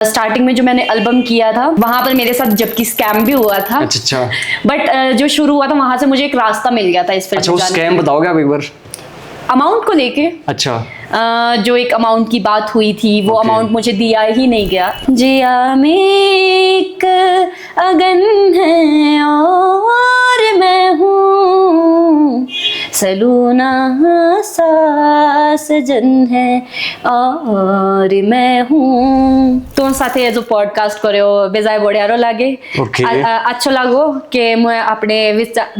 Starting में जो मैंने एल्बम किया था वहां पर मेरे साथ जबकि स्कैम भी हुआ था। अच्छा। बट जो शुरू हुआ था वहां से मुझे एक रास्ता मिल गया था इस फिल्म अच्छा, वो स्कैम बताओगे आप एक बार? अमाउंट को लेके। अच्छा। जो एक अमाउंट की बात हुई थी वो Okay. अमाउंट मुझे दिया ही नहीं गया। जिया में एक अगन है और मैं हूँ, सलूना सा सजन है और मैं हूँ। तुम साथे जो पॉडकास्ट કર્યો બેજાય બોડિયારો લાગે। Okay. अच्छो लागो कि मैं अपने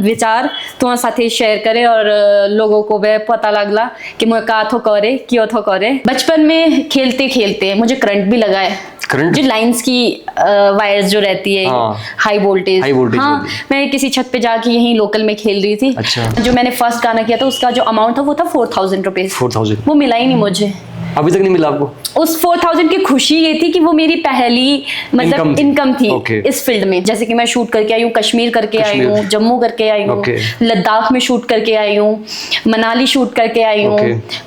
विचार तुम साथे शेयर करे और लोगों को भी पता लगला कि मैं का थो करे क्यों थो करे। बचपन में खेलते खेलते मुझे करंट भी लगा है। करंट? जो लाइंस की वायर्स जो रहती है, हाँ। High voltage. हाँ, मैं किसी छत पे जाके यहीं लोकल में खेल रही थी। अच्छा। जो मैंने फर्स्ट गाना किया था उसका जो अमाउंट था वो था 4000 रुपीज। 4000 वो मिला ही नहीं मुझे। अभी तक नहीं मिला आपको? उस 4000 की खुशी ये थी कि वो मेरी पहली मतलब इनकम थी Okay. इस फील्ड में। जैसे कि मैं शूट करके आई हूँ, कश्मीर करके आई हूँ, जम्मू करके आई हूँ, Okay. लद्दाख में शूट करके आई हूँ, मनाली शूट करके आई हूँ,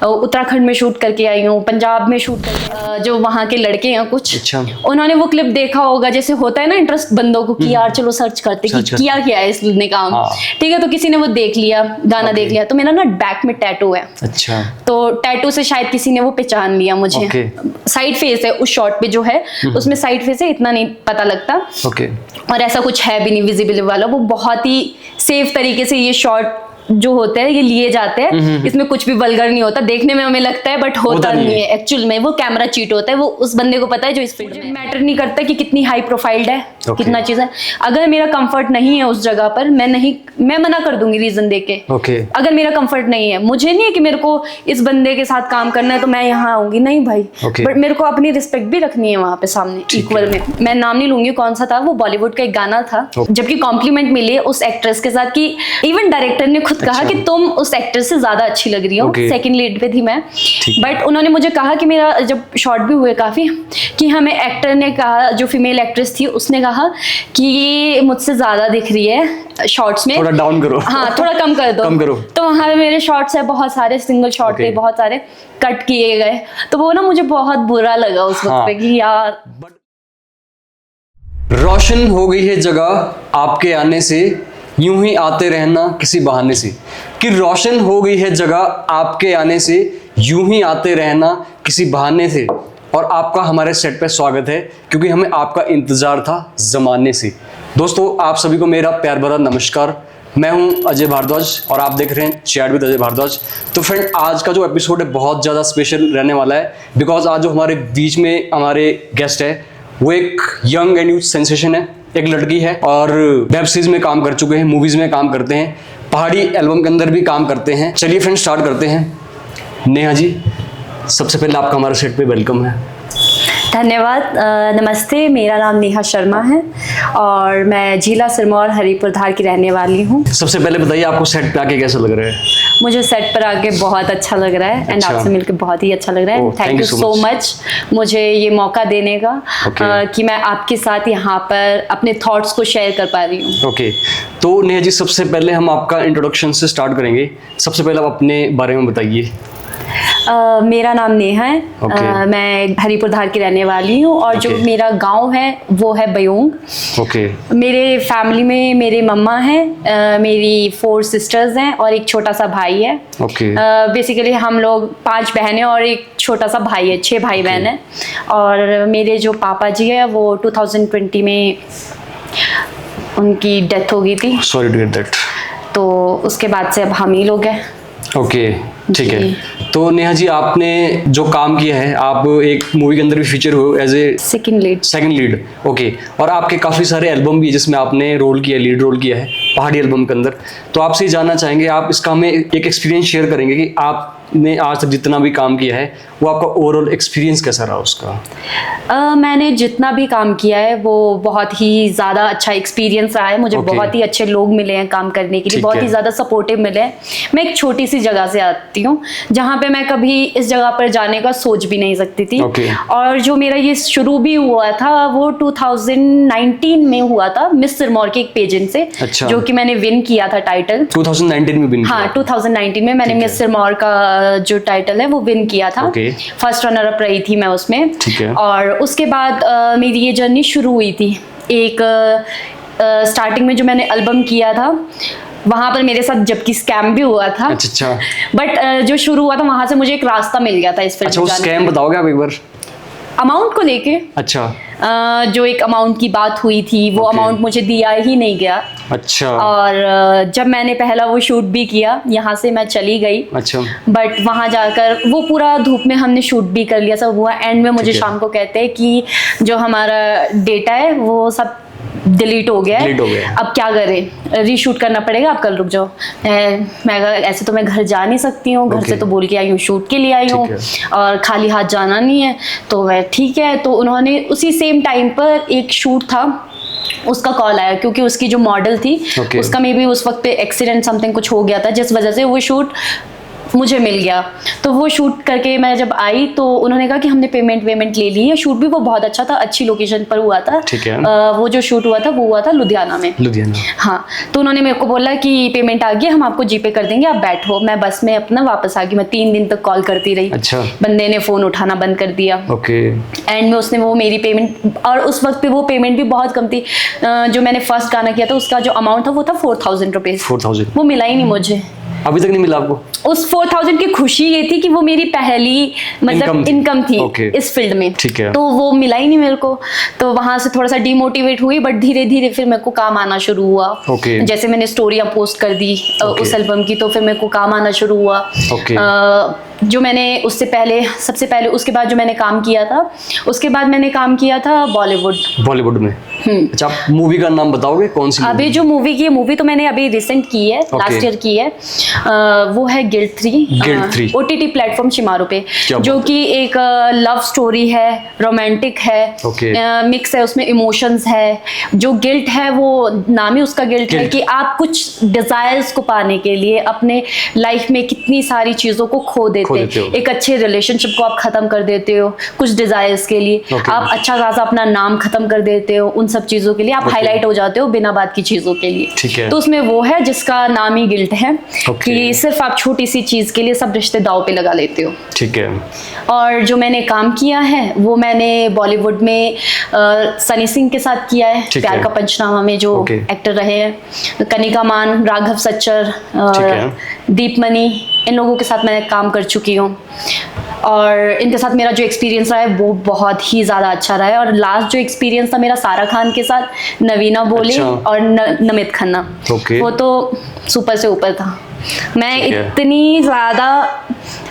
उत्तराखंड में शूट करके आई हूँ, पंजाब में शूट करके। जो वहाँ के लड़के हैं कुछ, अच्छा। उन्होंने वो क्लिप देखा होगा। जैसे होता है ना इंटरेस्ट बंदों को कि यार चलो सर्च करते कि किया क्या है इसने काम। ठीक है, तो किसी ने वो देख लिया, गाना देख लिया। तो मेरा ना बैक में टैटू है। अच्छा। तो टैटू से शायद किसी ने वो पहचान लिया मुझे। साइड फेस है उस शॉट पे जो है, उसमें साइड फेस है, इतना नहीं पता लगता। और ऐसा कुछ है भी नहीं विजिबल वाला। वो बहुत ही सेफ तरीके से ये शॉट जो होते हैं ये लिए जाते हैं। इसमें कुछ भी वल्गर नहीं होता। देखने में हमें लगता है बट होता नहीं है एक्चुअल में। वो कैमरा चीट होता है। वो उस बंदे को पता है जो इस फील्ड में। मैटर नहीं करता कि कितनी हाई प्रोफाइल्ड है, कितना चीज है। अगर मेरा कंफर्ट नहीं है उस जगह पर, मैं मना कर दूंगी रीजन देके। अगर मेरा कंफर्ट नहीं है, मुझे नहीं है कि मेरे को इस बंदे के साथ काम करना है तो मैं यहाँ आऊंगी, नहीं भाई। बट मेरे को अपनी रिस्पेक्ट भी रखनी है वहां पे सामने इक्वल में। मैं नाम नहीं लूंगी कौन सा था, वो बॉलीवुड का एक गाना था। जबकि कॉम्प्लीमेंट मिली उस एक्ट्रेस के साथ कि इवन डायरेक्टर ने कहा कि तुम उस एक्ट्रेस से ज्यादा अच्छी लग रही हो। सेकंड लीड पे थी मैं। बट उन्होंने मुझे कहा कि मेरा जब शॉट भी हुए काफी, कि हमें एक्टर ने कहा, जो फीमेल एक्ट्रेस थी उसने कहा कि ये मुझसे ज्यादा दिख रही है शॉट्स में, थोड़ा डाउन करो। हाँ, थोड़ा कम कर दो। कम करो। तो वहां पे मेरे शॉट्स है बहुत सारे, सिंगल शॉट थे, बहुत सारे कट किए गए। तो वो ना मुझे बहुत बुरा लगा उस वक्त पे कि यार। रोशन हो गई है जगह आपके आने से, यूं ही आते रहना किसी बहाने से। कि रोशन हो गई है जगह आपके आने से, यूं ही आते रहना किसी बहाने से। और आपका हमारे सेट पे स्वागत है क्योंकि हमें आपका इंतजार था जमाने से। दोस्तों, आप सभी को मेरा प्यार भरा नमस्कार। मैं हूं अजय भारद्वाज और आप देख रहे हैं चैट विद अजय भारद्वाज। तो फ्रेंड, आज का जो एपिसोड है बहुत ज़्यादा स्पेशल रहने वाला है बिकॉज आज जो हमारे बीच में हमारे गेस्ट है वो एक यंग एंड यूथ सेंसेशन है। एक लड़की है और वेब सीरीज में काम कर चुके हैं, मूवीज में काम करते हैं, पहाड़ी एल्बम के अंदर भी काम करते हैं। चलिए फ्रेंड, स्टार्ट करते हैं। नेहा जी, सबसे पहले आपका हमारे सेट पे वेलकम है। धन्यवाद। नमस्ते, मेरा नाम नेहा शर्मा है और मैं जिला सिरमौर हरिपुर धार की रहने वाली हूँ। सबसे पहले बताइए आपको सेट पे आके कैसा लग रहा है? मुझे सेट पर आके बहुत अच्छा लग रहा है एंड आपसे मिलकर बहुत ही अच्छा लग रहा है। थैंक यू सो मच मुझे ये मौका देने का कि मैं आपके साथ यहाँ पर अपने थॉट्स को शेयर कर पा रही हूँ। ओके, तो नेहा जी, सबसे पहले हम आपका इंट्रोडक्शन से स्टार्ट करेंगे। सबसे पहले आप अपने बारे में बताइए। मेरा नाम नेहा है। मैं हरिपुर धार की रहने वाली हूँ और जो मेरा गांव है वो है बयोंग। मेरे फैमिली में मेरे मम्मा हैं, मेरी 4 सिस्टर्स हैं और एक छोटा सा भाई है। बेसिकली हम लोग 5 बहनें और एक छोटा सा भाई है, 6 भाई बहन हैं। और मेरे जो पापा जी है वो 2020 में उनकी डेथ हो गई थी। Sorry to hear that. तो उसके बाद से अब हम ही लोग हैं। ओके, ठीक है। तो नेहा जी, आपने जो काम किया है, आप एक मूवी के अंदर भी फीचर हो as a second lead. Okay, और आपके काफ़ी सारे एल्बम भी है जिसमें आपने रोल किया, लीड रोल किया है पहाड़ी एल्बम के अंदर। तो आपसे जानना चाहेंगे, आप इसका हमें एक एक्सपीरियंस शेयर करेंगे कि आपने आज तक जितना भी काम किया है वो आपका ओवरऑल एक्सपीरियंस कैसा रहा उसका? मैंने जितना भी काम किया है वो बहुत ही ज़्यादा अच्छा एक्सपीरियंस रहा है। मुझे बहुत ही अच्छे लोग मिले हैं काम करने के लिए, बहुत ही ज़्यादा सपोर्टिव मिले हैं। मैं एक छोटी सी जगह से आती हूँ जहाँ पे मैं कभी इस जगह पर जाने का सोच भी नहीं सकती थी। और जो मेरा ये शुरू भी हुआ था वो 2019 में हुआ था मिस सिरमौर के एक पेजेंट से। अच्छा। जो कि मैंने विन किया था टाइटल 2019 में विन। हाँ, 2019 में मैंने मिस सिरमौर का जो टाइटल है वो विन किया था। फर्स्ट रनर अप रही थी मैं उसमें। ठीक है। और उसके बाद मेरी ये जर्नी शुरू हुई थी। एक स्टार्टिंग में जो मैंने एल्बम किया था वहाँ पर मेरे साथ जबकि स्कैम भी हुआ था। अच्छा। बट जो शुरू हुआ था वहाँ से मुझे एक रास्ता मिल गया था इस फील्ड में। अच्छा, स्कैम बताओगे आप एक बार? अमाउंट को लेके। अच्छा। जो एक अमाउंट की बात हुई थी वो अमाउंट मुझे दिया ही नहीं गया। अच्छा। और जब मैंने पहला वो शूट भी किया, यहाँ से मैं चली गई। अच्छा। बट वहाँ जाकर वो पूरा धूप में हमने शूट भी कर लिया, सब हुआ। एंड में मुझे शाम को कहते हैं कि जो हमारा डेटा है वो सब डिलीट हो गया है, अब क्या करें, रीशूट करना पड़ेगा, आप कल रुक जाओ। मैं ऐसे तो मैं घर जा नहीं सकती हूँ, घर से तो बोल के आई हूँ, शूट के लिए आई हूँ और खाली हाथ जाना नहीं है। तो वह ठीक है। तो उन्होंने उसी सेम टाइम पर एक शूट था, उसका कॉल आया क्योंकि उसकी जो मॉडल थी उसका मे बी उस वक्त पे एक्सीडेंट समथिंग कुछ हो गया था, जिस वजह से वो शूट मुझे मिल गया। तो वो शूट करके मैं जब आई तो उन्होंने कहा कि हमने पेमेंट ले ली है। शूट भी वो बहुत अच्छा था, अच्छी लोकेशन पर हुआ था। ठीक है। वो जो शूट हुआ था वो हुआ था लुधियाना में। हाँ। तो उन्होंने मेरे को बोला कि पेमेंट आ गई, हम आपको जीपे कर देंगे, आप बैठो। मैं बस में अपना वापस आ गई। मैं 3 दिन तक कॉल करती रही। अच्छा। बंदे ने फोन उठाना बंद कर दिया। ओके। एंड में उसने वो मेरी पेमेंट, और उस वक्त पे वो पेमेंट भी बहुत कम थी। जो मैंने फर्स्ट गाना किया था उसका जो अमाउंट था वो था 4000 रुपीज। 4000 वो मिला ही नहीं मुझे, अभी तक नहीं मिला आपको? उस 4000 की खुशी ये थी कि वो मेरी पहली मतलब इनकम थी इस फील्ड में। ठीक है। तो वो मिला ही नहीं मेरे को। तो वहां से थोड़ा सा डिमोटिवेट हुई, बट धीरे धीरे फिर मेरे को काम आना शुरू हुआ। जैसे मैंने स्टोरियां पोस्ट कर दी उस एल्बम की, तो फिर मेरे को काम आना शुरू हुआ। जो मैंने उससे पहले, सबसे पहले उसके बाद जो मैंने काम किया था, उसके बाद मैंने काम किया था बॉलीवुड में। अच्छा, आप मूवी का नाम बताओगे कौन सी? अभी जो मूवी की, मूवी तो मैंने अभी रिसेंट की है, लास्ट ईयर की है। वो है गिल्ट 3 OTT प्लेटफॉर्म शिमारू पे, जो कि एक लव स्टोरी है, रोमांटिक है, मिक्स है, उसमें इमोशंस है। जो गिल्ट है वो नाम ही उसका गिल्ट है कि आप कुछ डिजायर्स को पाने के लिए अपने लाइफ में कितनी सारी चीजों को खो देते हो। एक अच्छे रिलेशनशिप को आप खत्म कर देते हो कुछ डिजायर्स के लिए। आप अच्छा खासा अपना नाम खत्म कर देते हो उन सब चीजों के लिए। आप हाईलाइट हो जाते हो बिना बात की चीजों के लिए। तो उसमें वो है जिसका नाम ही गिल्ट है कि सिर्फ आप छोटी सी चीज के लिए सब रिश्ते दांव पे लगा लेते हो। ठीक है। और जो मैंने काम किया है वो मैंने बॉलीवुड में सनी सिंह के साथ किया है। प्यार का पंचनामा में जो एक्टर रहे हैं, कनिका मान, राघव सच्चर और दीपमणि, इन लोगों के साथ मैं काम कर चुकी हूँ। और इनके साथ मेरा जो एक्सपीरियंस रहा है वो बहुत ही ज़्यादा अच्छा रहा है। और लास्ट जो एक्सपीरियंस था मेरा सारा खान के साथ, नवीना बोले और नमित खन्ना, वो तो सुपर से ऊपर था। मैं इतनी ज़्यादा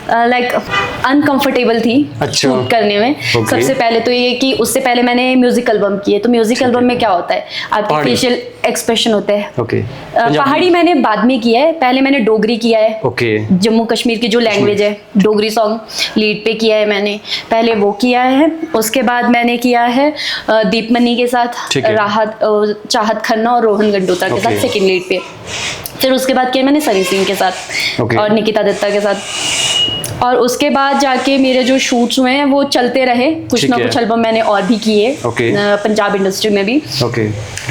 लाइक अनकंफर्टेबल थी शूट करने में। सबसे पहले तो ये कि उससे पहले मैंने म्यूजिक एल्बम किए। तो म्यूजिक एल्बम में क्या होता है, आपके फेशियल एक्सप्रेशन होते हैं। पहाड़ी मैंने बाद में किया है, पहले मैंने डोगरी किया है। जम्मू कश्मीर की जो लैंग्वेज है, डोगरी सॉन्ग लीड पे किया है मैंने, पहले वो किया है। उसके बाद मैंने किया है दीपमणि के साथ, राहत, चाहत खन्ना और रोहन गंडोत्रा के साथ सेकंड लीड पे। फिर उसके बाद किया मैंने सनी सिंह के साथ और निकिता दत्ता के साथ। और उसके बाद जाके मेरे जो शूट्स हुए हैं वो चलते रहे, कुछ ना कुछ एल्बम मैंने और भी किए पंजाब इंडस्ट्री में भी।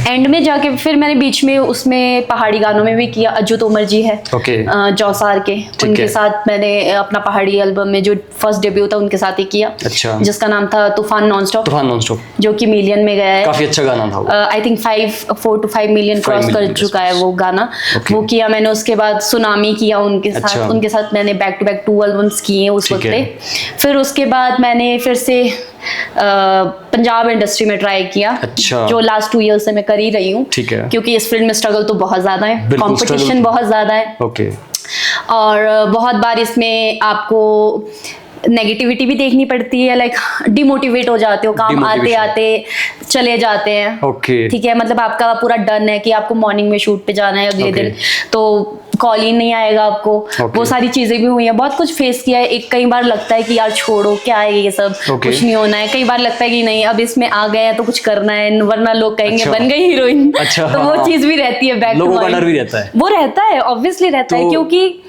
एंड में जाके फिर मैंने बीच में उसमें पहाड़ी गानों में भी किया। अज्जू तोमर जी है जौसार के, उनके साथ मैंने अपना पहाड़ी एल्बम में जो फर्स्ट डेब्यू था उनके साथ ही किया। जिसका नाम था तूफान नॉनस्टॉप, जो कि मिलियन में गया है। काफी अच्छा गाना था। I think 4 to 5 million cross कर चुका है वो गाना। वो किया मैंने। उसके बाद सुनामी किया उनके साथ। उनके साथ मैंने बैक टू बैक 2 एल्बम्स किए उस वक्त पे। फिर उसके बाद मैंने फिर से पंजाब इंडस्ट्री में ट्राई किया। जो लास्ट 2 ईयर्स से मैं कर ही रही हूँ, क्योंकि इस फील्ड में स्ट्रगल तो बहुत ज्यादा है, कंपटीशन बहुत ज्यादा है। और बहुत बार इसमें आपको नेगेटिविटी भी देखनी पड़ती है, लाइक डिमोटिवेट हो जाते हो, काम आते आते चले जाते हैं। ठीक है, मतलब आपका पूरा डन है कि आपको मॉर्निंग में शूट पे जाना है अगले दिन, तो कॉल ही नहीं आएगा आपको। वो सारी चीजें भी हुई हैं, बहुत कुछ फेस किया है। एक कई बार लगता है कि यार छोड़ो, क्या है ये सब, कुछ नहीं होना है। कई बार लगता है कि नहीं, अब इसमें आ गए हैं तो कुछ करना है, वरना लोग कहेंगे बन गई हीरोइन। तो वो चीज भी रहती है, बैक टू माइंड भी रहता है। वो रहता है, ऑब्वियसली रहता है, क्योंकि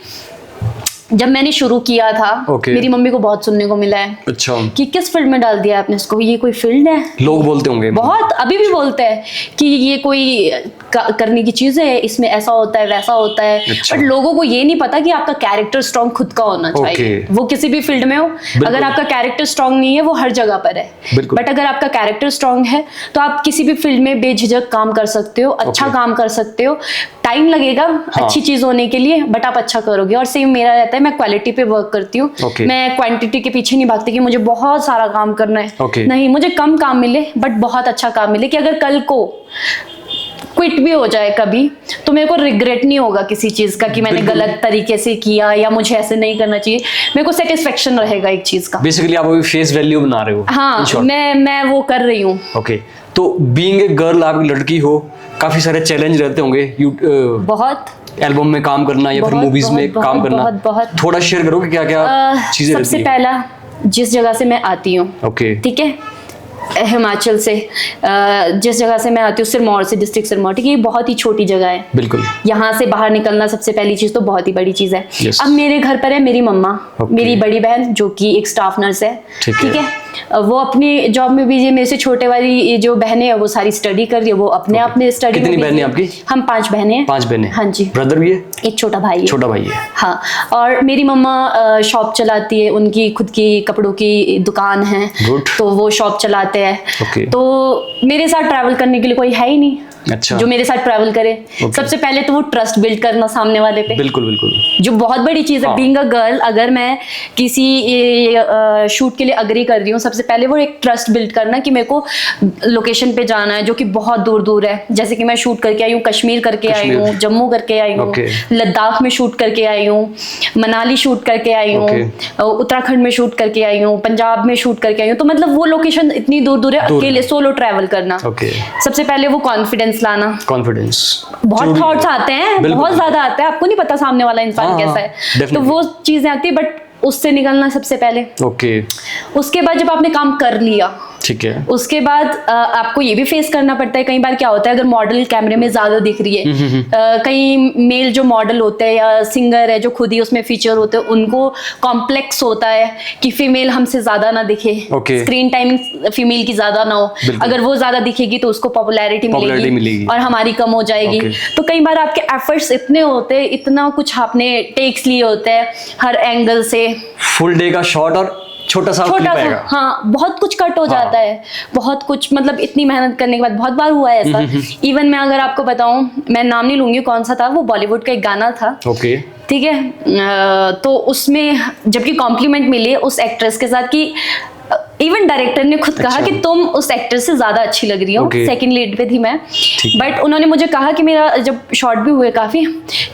जब मैंने शुरू किया था मेरी मम्मी को बहुत सुनने को मिला है कि किस फील्ड में डाल दिया आपने इसको, ये कोई फील्ड है? लोग बोलते होंगे, बहुत, अभी भी बोलते हैं कि ये कोई करने की चीजें है, इसमें ऐसा होता है वैसा होता है, अच्छा। बट लोगों को ये नहीं पता कि आपका कैरेक्टर स्ट्रांग खुद का होना चाहिए। वो किसी भी फील्ड में हो, अगर आपका कैरेक्टर स्ट्रांग नहीं है वो हर जगह पर है, बट अगर आपका कैरेक्टर स्ट्रांग है तो आप किसी भी फील्ड में बेझिझक काम कर सकते हो, अच्छा काम कर सकते हो। टाइम लगेगा अच्छी चीज होने के लिए, बट आप अच्छा करोगे। और सेम मेरा रहता है, मैं क्वालिटी पे वर्क करती हूँ, मैं क्वांटिटी के पीछे नहीं भागती कि मुझे बहुत सारा काम करना है। नहीं, मुझे कम काम मिले बट बहुत अच्छा काम मिले, कि अगर कल को क्विट भी हो जाए कभी तो मेरे को रिग्रेट नहीं होगा किसी चीज का कि मैंने गलत तरीके से किया या मुझे ऐसे नहीं करना चाहिए। मेरे को सेटिस्फेक्शन रहेगा एक चीज का। बेसिकली आप अभी फेस वैल्यू बना रहे हो। हाँ, मैं वो कर रही हूँ। ओके, तो बीइंग ए गर्ल, आप लड़की हो, काफी सारे चैलेंज रहते होंगे, बहुत एल्बम में काम करना या फिर मूवीज में काम करना। बहुत थोड़ा शेयर करो कि क्या क्या चीजें रहती हैं। सबसे पहला, जिस जगह से मैं आती हूँ, ओके, ठीक है, हिमाचल से, जिस जगह से मैं आती हूँ, सिरमौर से, डिस्ट्रिक्ट सिरमौर, ठीक है, ये बहुत ही छोटी जगह है। बिल्कुल। यहाँ से बाहर निकलना सबसे पहली चीज तो बहुत ही बड़ी चीज है। Yes. अब मेरे घर पर है मेरी मम्मा, मेरी बड़ी बहन जो कि एक स्टाफ नर्स है, ठीक है, वो अपनी जॉब में बिजी है। मेरे से छोटे वाली जो बहनें है वो सारी स्टडी कर रही है, वो अपने अपने स्टडी में। कितनी बहनें आपकी? हम 5 बहनें हैं। 5 बहनें? हाँ जी। ब्रदर भी है? एक छोटा भाई है। छोटा भाई है, हाँ। और मेरी मम्मा शॉप चलाती है, उनकी खुद की कपड़ों की दुकान है, तो वो शॉप चलाते हैं। तो मेरे साथ ट्रैवल करने के लिए कोई है ही नहीं। अच्छा। जो मेरे साथ ट्रैवल करे। सबसे पहले तो वो ट्रस्ट बिल्ड करना सामने वाले पे। बिल्कुल बिल्कुल, जो बहुत बड़ी चीज है। बीइंग अ गर्ल, अगर मैं किसी शूट के लिए अग्री कर रही हूँ, सबसे पहले वो एक ट्रस्ट बिल्ड करना कि मेरे को लोकेशन पे जाना है जो कि बहुत दूर दूर है। जैसे कि मैं शूट करके आई हूँ, कश्मीर करके आई हूँ, जम्मू करके आई हूँ, लद्दाख में शूट करके आई हूँ, मनाली शूट करके आई हूँ, उत्तराखंड में शूट करके आई हूँ, पंजाब में शूट करके आई हूँ। तो मतलब वो लोकेशन इतनी दूर दूर है, अकेले सोलो ट्रैवल करना। सबसे पहले वो कॉन्फिडेंस लाना। कॉन्फिडेंस, बहुत थॉट्स आते हैं, बहुत ज्यादा आते हैं, आपको नहीं पता सामने वाला इंसान कैसा है, तो वो चीजें आती है, बट उससे निकलना सबसे पहले। उसके बाद जब आपने काम कर लिया, ठीक है, उसके बाद आपको ये भी फेस करना पड़ता है। कई बार क्या होता है, अगर मॉडल कैमरे में ज्यादा दिख रही है, कई मेल जो मॉडल होते हैं या सिंगर है जो खुद ही उसमें फीचर होते हैं, उनको कॉम्प्लेक्स होता है कि फीमेल हमसे ज्यादा ना दिखे, स्क्रीन टाइमिंग फीमेल की ज्यादा ना हो। अगर वो ज्यादा दिखेगी तो उसको पॉपुलैरिटी मिलेगी और हमारी कम हो जाएगी। तो कई बार आपके एफर्ट्स इतने होते हैं, इतना कुछ आपने टेक्स लिए होते हैं हर एंगल से, फुल डे का शॉट और छोटा सा, हाँ, बहुत कुछ कट हो जाता है, बहुत कुछ, मतलब इतनी मेहनत करने के बाद। बहुत बार हुआ है ऐसा। इवन मैं अगर आपको बताऊं, मैं नाम नहीं लूंगी कौन सा था, वो बॉलीवुड का एक गाना था, ठीक है, तो उसमें जबकि कॉम्प्लीमेंट मिली उस एक्ट्रेस के साथ कि इवन डायरेक्टर ने खुद कहा कि तुम उस एक्टर से ज्यादा अच्छी लग रही हो। सेकंड लीड पे थी मैं, बट उन्होंने मुझे कहा कि मेरा जब शॉर्ट भी हुए काफी,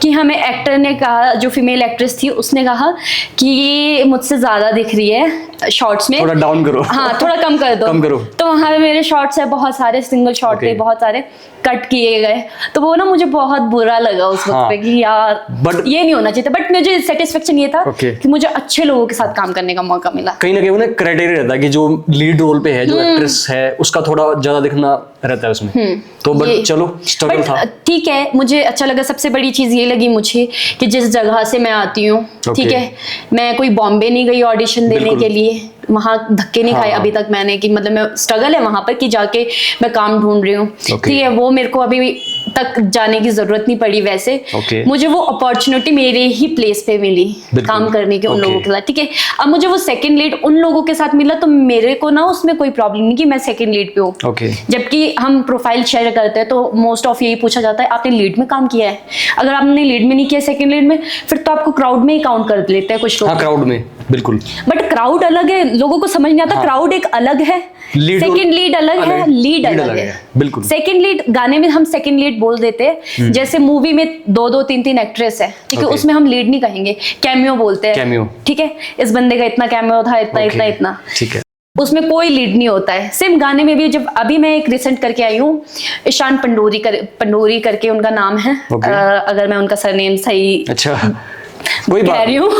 कि हमें एक्टर ने कहा, जो फीमेल एक्ट्रेस थी उसने कहा कि ये मुझसे ज्यादा दिख रही है शॉर्ट्स में, थोड़ा डाउन करो, हाँ थोड़ा कम कर दो, कम करो। तो वहाँ पे मेरे शॉर्ट्स है बहुत सारे, सिंगल शॉट थे, बहुत सारे कट किए गए। तो वो ना मुझे बहुत बुरा लगा उस वक्त पे कि यार ये नहीं होना चाहिए था। बट मुझे सेटिस्फेक्शन ये था कि मुझे अच्छे लोगों के साथ काम करने का मौका मिला। कहीं ना कहीं वो क्राइटेरिया रहता है कि जो लीड रोल पे है, जो एक्ट्रेस है, उसका थोड़ा ज्यादा दिखना रहता है उसमें। तो बट चलो, स्ट्रगल था, ठीक है, मुझे अच्छा लगा। सबसे बड़ी चीज ये लगी मुझे कि जिस जगह से मैं आती हूँ, ठीक है, मैं कोई बॉम्बे नहीं गई ऑडिशन देने के लिए, वहां धक्के नहीं खाए अभी तक मैंने, कि मतलब मैं स्ट्रगल है वहां पर कि जाके मैं काम ढूंढ रही हूँ, ठीक है, वो मेरे को अभी तक जाने की जरूरत नहीं पड़ी। वैसे मुझे वो अपॉर्चुनिटी मेरे ही प्लेस पे मिली काम करने के उन लोगों के साथ, ठीक है। अब मुझे वो सेकंड लीड उन लोगों के साथ मिला, तो मेरे को ना उसमें कोई प्रॉब्लम नहीं कि मैं सेकंड लीड पे हूँ। जबकि हम प्रोफाइल शेयर करते हैं तो मोस्ट ऑफ यही पूछा जाता है आपने लीड में काम किया है। अगर आपने लीड में नहीं किया सेकंड लीड में, फिर तो आपको क्राउड में ही काउंट कर लेते हैं कुछ लोग। क्राउड में, बिल्कुल। बट क्राउड अलग है, लोगों को समझ नहीं आता। क्राउड एक अलग है, सेकंड लीड अलग है, लीड अलग है, बिल्कुल। सेकंड लीड, गाने में हम सेकंड लीड बोल देते हैं, जैसे मूवी में 2-2, 3-3 एक्ट्रेस है, ठीक है, उसमें हम लीड नहीं कहेंगे, कैमियो बोलते हैं, ठीक है, इस बंदे का इतना कैमियो था, इतना इतना इतना, ठीक है, उसमें कोई लीड नहीं होता है। सेम गाने में भी, जब अभी मैं एक रिसेंट करके आई हूँ, ईशान पंडोरी करके उनका नाम है, अगर मैं उनका सरनेम सही कह रही हूँ,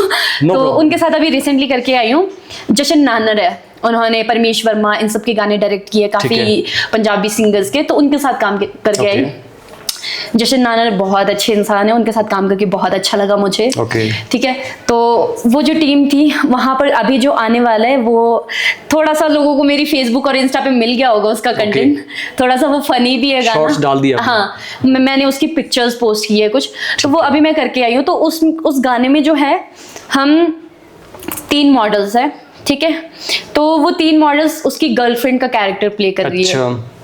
तो उनके साथ अभी रिसेंटली करके आई हूँ। जशन नानर है, उन्होंने परमेश वर्मा, इन सब के गाने डायरेक्ट किए, काफी पंजाबी सिंगर्स के, तो उनके साथ काम करके आई। जशन नाना बहुत अच्छे इंसान है, उनके साथ काम करके बहुत अच्छा लगा मुझे। ठीक है, तो वो जो टीम थी वहां पर अभी जो आने वाला है वो थोड़ा सा लोगों को मेरी फेसबुक और इंस्टा पे मिल गया होगा उसका कंटेंट, थोड़ा सा वो फनी भी है, शॉर्ट्स डाल दिया। हाँ, मैंने उसकी पिक्चर्स पोस्ट की है कुछ, तो वो अभी मैं करके आई हूँ। तो उस गाने में जो है हम 3 मॉडल्स हैं, ठीक है, तो वो 3 मॉडल्स उसकी गर्लफ्रेंड का कैरेक्टर प्ले कर रही है।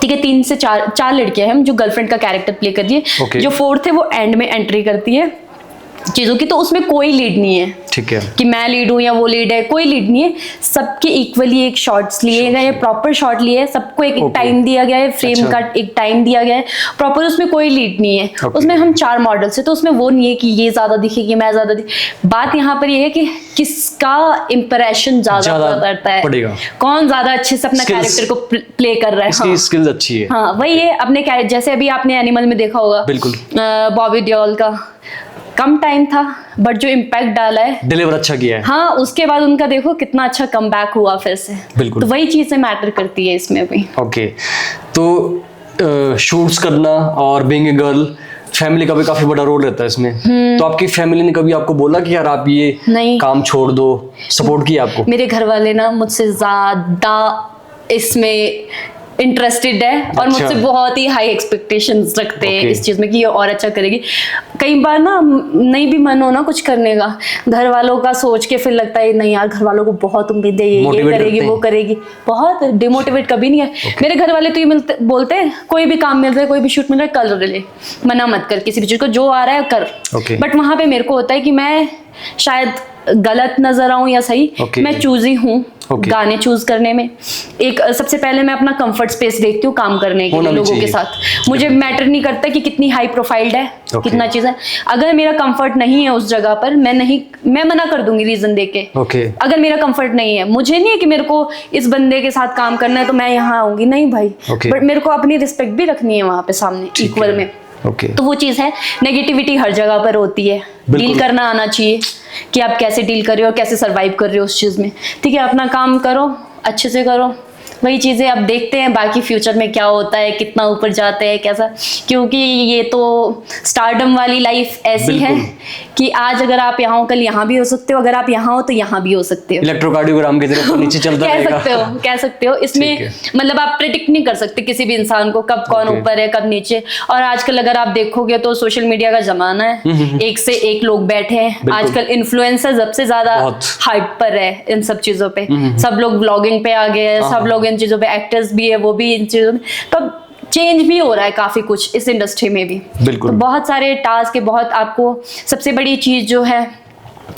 ठीक है, 3 से 4 लड़कियां हैं जो गर्लफ्रेंड का कैरेक्टर प्ले कर रही है। जो 4th है वो एंड में एंट्री करती है चीजों की, तो उसमें कोई लीड नहीं है, ठीक है, कि मैं लीड हूं या वो लीड है, कोई लीड नहीं है। सबके इक्वली एक शॉट्स लिए गए, प्रॉपर शॉट लिए है, सबको एक टाइम दिया गया है, फ्रेम का एक टाइम दिया गया है प्रॉपर, उसमें कोई लीड नहीं है। उसमें हम 4 मॉडल्स है, तो उसमें वो नहीं है कि ये ज्यादा दिखेगी मैं ज्यादा बात यहाँ पर ये है कि किसका इंप्रेशन ज्यादा करता है, कौन ज्यादा अच्छे से अपना कैरेक्टर को प्ले कर रहा है, स्किल्स अच्छी है। हाँ, वही है अपने, जैसे अभी आपने एनिमल में देखा होगा, बिल्कुल, बॉबी देओल का कम टाइम था बट जो इम्पैक्ट डाला है, डिलीवर अच्छा किया है। हाँ, उसके बाद उनका देखो कितना अच्छा कमबैक हुआ फिर से। बिल्कुल, तो वही चीजें मैटर करती है इसमें भी। ओके, तो शूट्स करना और बीइंग ए गर्ल, फैमिली का भी काफी बड़ा रोल रहता है इसमें। तो आपकी फैमिली ने कभी आपको बोला कि यार आप ये काम छोड़ दो, सपोर्ट किया आपको? मेरे घर वाले ना मुझसे ज्यादा इसमें इंटरेस्टेड है और मुझसे बहुत ही हाई एक्सपेक्टेशंस रखते हैं इस चीज में कि ये और अच्छा करेगी। कई बार ना नहीं भी मन हो ना कुछ करने का, घर वालों का सोच के फिर लगता है नहीं यार, घर वालों को बहुत उम्मीद है, ये करेगी वो करेगी, बहुत डिमोटिवेट कभी नहीं है। मेरे घर वाले तो ये बोलते हैं कोई भी काम मिल रहा है, कोई भी शूट मिल रहा है, कर ले, मना मत कर किसी भी चीज को, जो आ रहा है कर। बट वहां पे मेरे को होता है कि मैं शायद गलत नजर आऊं या सही, मैं चूजी हूँ गाने चूज करने में। एक सबसे पहले मैं अपना कंफर्ट स्पेस देखती हूँ काम करने के लिए लोगों के साथ। मुझे मैटर नहीं करता कि कितनी हाई प्रोफाइल्ड है, कितना चीज है। अगर मेरा कंफर्ट नहीं है उस जगह पर, मैं मना कर दूंगी रीजन देके। अगर मेरा कंफर्ट नहीं है, मुझे नहीं है कि मेरे को इस बंदे के साथ काम करना है तो मैं यहाँ आऊंगी, नहीं भाई, बट मेरे को अपनी रिस्पेक्ट भी रखनी है वहां पे सामने इक्वल में। तो वो चीज है, नेगेटिविटी हर जगह पर होती है, डील करना आना चाहिए कि आप कैसे डील कर रहे हो, कैसे सरवाइव कर रहे हो उस चीज में। ठीक है, अपना काम करो, अच्छे से करो, वही चीजें अब देखते हैं बाकी फ्यूचर में क्या होता है, कितना ऊपर जाते हैं, कैसा, क्योंकि ये तो स्टारडम वाली लाइफ ऐसी है कि आज अगर आप यहाँ हो कल यहाँ भी हो सकते हो, अगर आप यहाँ हो तो यहाँ भी हो सकते हो। इलेक्ट्रोकार्डियोग्राम की तरह नीचे चलता रहेगा। कह सकते हो इसमें, मतलब आप प्रेडिक्ट नहीं कर सकते किसी भी इंसान को कब कौन ऊपर है कब नीचे। और आजकल अगर आप देखोगे तो सोशल मीडिया का जमाना है, एक से एक लोग बैठे हैं आजकल। इन्फ्लुएंसर सबसे ज्यादा हाइप पर है इन सब चीजों पे, सब लोग ब्लॉगिंग पे आ गए हैं, सब लोग इन चीजों पे, एक्टर्स भी है वो भी इन चीजों में। तो चेंज भी हो रहा है काफी कुछ इस इंडस्ट्री में भी। बिल्कुल, तो बहुत सारे टास्क है, बहुत आपको सबसे बड़ी चीज जो है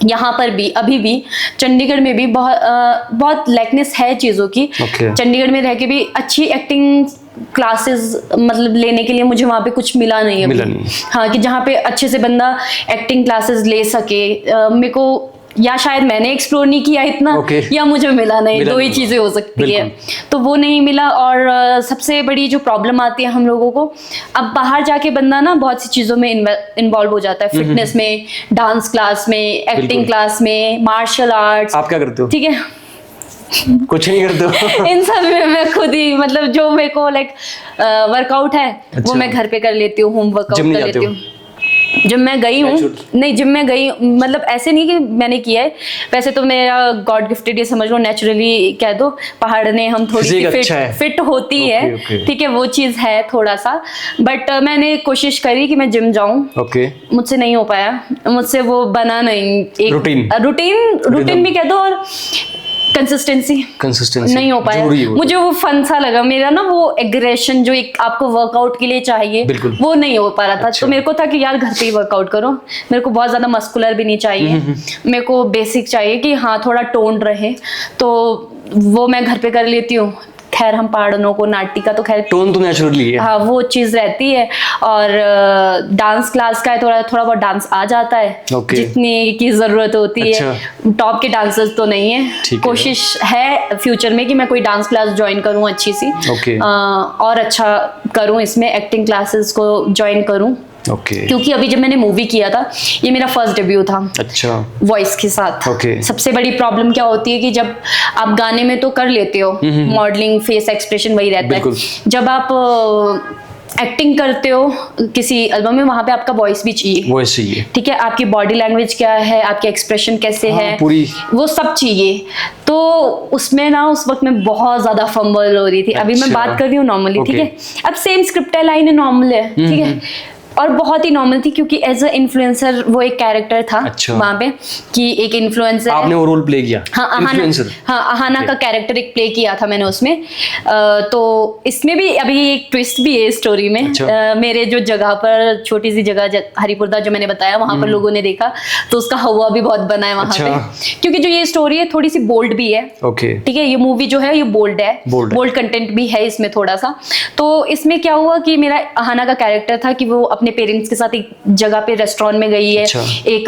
यहाँ पर भी, अभी भी चंडीगढ़ में भी बहुत लैकनेस है चीजों की। चंडीगढ़ में रह के भी अच्छी एक्टिंग क्लासेस मतलब लेने के लिए मुझे वहाँ पे कुछ मिला नहीं है। हाँ, कि जहाँ पे अच्छे से बंदा एक्टिंग क्लासेस ले सके, मेरे को या शायद मैंने एक्सप्लोर नहीं किया इतना, या मुझे मिला नहीं, दो ही चीजें हो सकती है। तो वो नहीं मिला। और सबसे बड़ी जो प्रॉब्लम आती है हम लोगों को, अब बाहर जाके बंदा ना बहुत सी चीजों में इन्वॉल्व हो जाता है, फिटनेस में, डांस क्लास में, एक्टिंग क्लास में, मार्शल आर्ट्स। आप क्या करते हो? ठीक है, कुछ नहीं करते हो? इन सब में मैं खुद ही, मतलब जो मेरे को लाइक वर्कआउट है वो मैं घर पे कर लेती हूँ, होम वर्कआउट कर लेती हूँ। जिम में गई हूँ, नहीं जिम में गई, मतलब ऐसे नहीं कि मैंने किया है, वैसे तो मेरा गॉड गिफ्टेड, ये समझ लो, नेचुरली कह दो, पहाड़ ने हम थोड़ी सी फिट होती है। ठीक है, वो चीज है थोड़ा सा, बट मैंने कोशिश करी कि मैं जिम जाऊं, मुझसे नहीं हो पाया, मुझसे वो बना नहीं एक रूटीन भी कह दो, और कंसिस्टेंसी नहीं हो पाया। मुझे वो फन सा लगा, मेरा ना वो एग्रेशन जो एक आपको वर्कआउट के लिए चाहिए वो नहीं हो पा रहा था। तो मेरे को था कि यार घर पे ही वर्कआउट करो, मेरे को बहुत ज्यादा मस्कुलर भी नहीं चाहिए, मेरे को बेसिक चाहिए कि हाँ थोड़ा टोन रहे, तो वो मैं घर पे कर लेती हूँ। खैर हम पहाड़ों को नाटी का तो खैर टोन तो नेचुरली है, हाँ वो चीज रहती है। और डांस क्लास का है, थोड़ा बहुत डांस आ जाता है, जितनी की जरूरत होती है। टॉप के डांसर्स तो नहीं है, कोशिश है फ्यूचर में कि मैं कोई डांस क्लास ज्वाइन करूं अच्छी सी, और अच्छा करूं इसमें, एक्टिंग क्लासेस को ज्वाइन करूं। क्योंकि अभी जब मैंने मूवी किया था, ये मेरा फर्स्ट डेब्यू था वॉइस के साथ। सबसे बड़ी प्रॉब्लम क्या होती है कि जब आप गाने में तो कर लेते हो, मॉडलिंग, फेस एक्सप्रेशन वही रहता है, जब आप एक्टिंग करते हो किसी एल्बम में, वहां पे आपका वॉइस भी चाहिए, वॉइस चाहिए, ठीक है, आपकी बॉडी लैंग्वेज क्या है, आपके एक्सप्रेशन कैसे है, पूरी वो सब चाहिए। तो उसमें ना उस वक्त मैं बहुत ज्यादा फंबल हो रही थी। अभी मैं बात कर रही हूँ नॉर्मली, ठीक है, अब सेम स्क्रिप्ट है, लाइन नॉर्मल है, ठीक है, और बहुत ही नॉर्मल थी क्योंकि एज अ इन्फ्लुएंसर वो एक कैरेक्टर था वहां पे कि एक इन्फ्लुएंसर, आपने वो रोल प्ले किया? हाँ, अहाना का कैरेक्टर एक प्ले किया था मैंने उसमें। तो इसमें भी अभी एक ट्विस्ट भी है स्टोरी में। मेरे जो जगह पर, छोटी सी जगह हरिपुरदा जो मैंने बताया, वहां पर लोगों ने देखा तो उसका हवा भी बहुत बना है वहां पे, क्योंकि जो ये स्टोरी है थोड़ी सी बोल्ड भी है, ठीक है, ये मूवी जो है ये बोल्ड है, बोल्ड कंटेंट भी है इसमें थोड़ा सा। तो इसमें क्या हुआ कि मेरा अहाना का कैरेक्टर था कि वो अपने पेरेंट्स के साथ एक जगह पे रेस्टोरेंट में गई है, एक